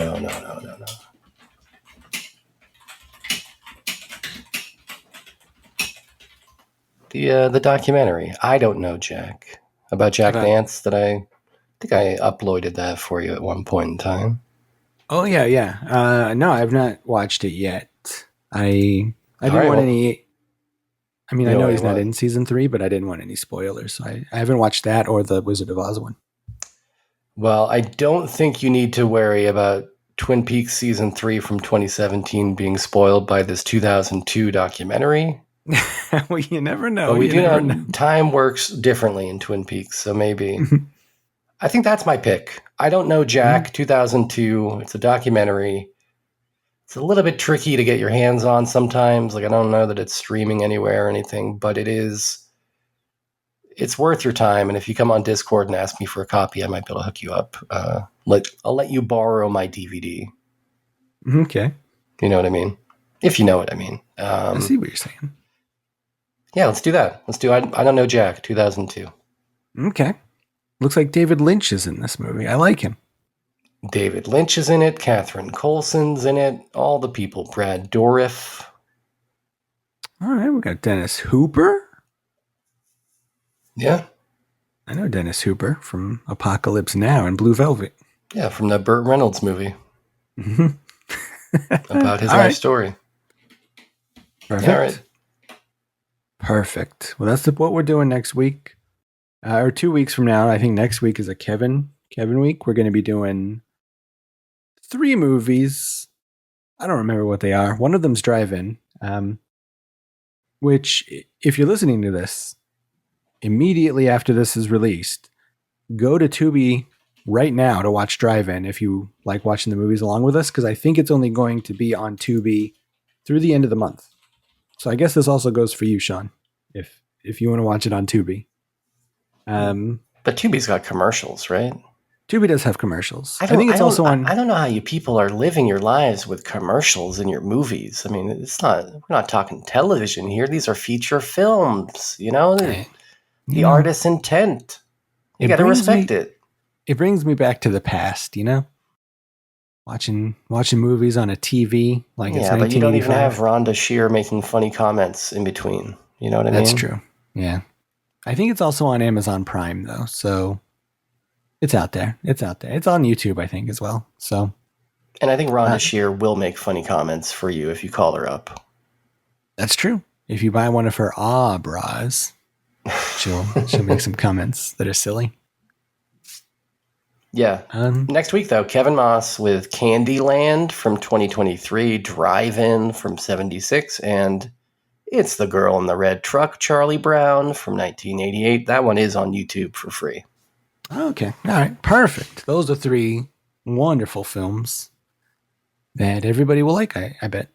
The documentary I Don't Know Jack about Jack Nance that I think I uploaded that for you at one point in time. Oh yeah. No, I've not watched it yet. I didn't want any. I mean, I know he's not in season 3, but I didn't want any spoilers, so I haven't watched that or the Wizard of Oz one. Well, I don't think you need to worry about Twin Peaks season 3 from 2017 being spoiled by this 2002 documentary. Well, you never know. But we do know time works differently in Twin Peaks, so maybe. I think that's my pick. I Don't Know Jack, 2002. It's a documentary. It's a little bit tricky to get your hands on sometimes. Like, I don't know that it's streaming anywhere or anything, but it's worth your time. And if you come on Discord and ask me for a copy, I might be able to hook you up. I'll let you borrow my DVD. Okay. You know what I mean? If you know what I mean. I see what you're saying. Yeah, let's do that. Let's do I Don't Know Jack, 2002. Okay. Looks like David Lynch is in this movie. I like him. David Lynch is in it. Catherine Coulson's in it. All the people. Brad Dourif. All right, we got Dennis Hooper. Yeah. I know Dennis Hooper from Apocalypse Now and Blue Velvet. Yeah, from the Burt Reynolds movie. About his life story. Perfect. All right. Perfect. Well, that's what we're doing next week. Or 2 weeks from now. I think next week is a Kevin week. We're going to be doing 3 movies. I don't remember what they are. One of them's Drive-In, which, if you're listening to this, immediately after this is released, go to Tubi right now to watch Drive-In if you like watching the movies along with us, because I think it's only going to be on Tubi through the end of the month. So I guess this also goes for you, Sean, if you want to watch it on Tubi. But Tubi's got commercials, right? Tubi does have commercials. I think it's also on. I don't know how you people are living your lives with commercials in your movies. I mean, we're not talking television here. These are feature films, the artist's intent. You got to respect it. It brings me back to the past, watching movies on a TV like it's 1985. But you don't even have Rhonda Shear making funny comments in between. You know what I mean? That's true. Yeah. I think it's also on Amazon Prime, though, so it's out there. It's on YouTube, I think, as well. So, and I think Rhonda Shear will make funny comments for you if you call her up. That's true. If you buy one of her bras, she'll make some comments that are silly. Yeah. Next week, though, Kevin Moss with Candyland from 2023, Drive-In from 76, and It's the Girl in the Red Truck, Charlie Brown from 1988. That one is on YouTube for free. Okay. All right. Perfect. Those are 3 wonderful films that everybody will like, I bet.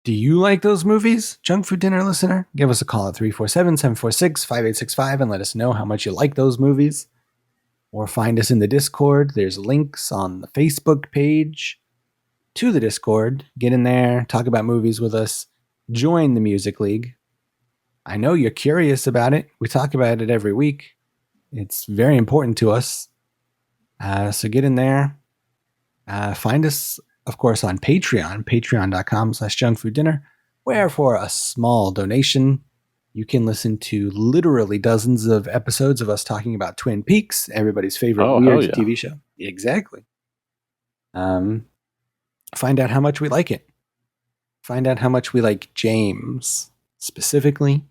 Do you like those movies, Junk Food Dinner listener? Give us a call at 347-746-5865 and let us know how much you like those movies. Or find us in the Discord. There's links on the Facebook page to the Discord. Get in there, talk about movies with us, join the Music League. I know you're curious about it. We talk about it every week. It's very important to us. So get in there. Find us, of course, on Patreon, patreon.com/junkfooddinner, where for a small donation, you can listen to literally dozens of episodes of us talking about Twin Peaks, everybody's favorite weird TV show. Exactly. Find out how much we like it. Find out how much we like James, specifically.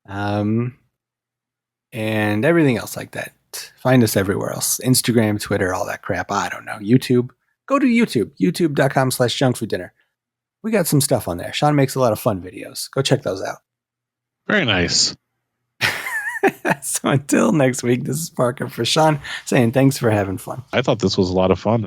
And everything else like that. Find us everywhere else. Instagram, Twitter, all that crap. I don't know. YouTube. Go to YouTube. YouTube.com/junkfooddinner. We got some stuff on there. Sean makes a lot of fun videos. Go check those out. Very nice. So until next week, this is Parker for Sean saying thanks for having fun. I thought this was a lot of fun.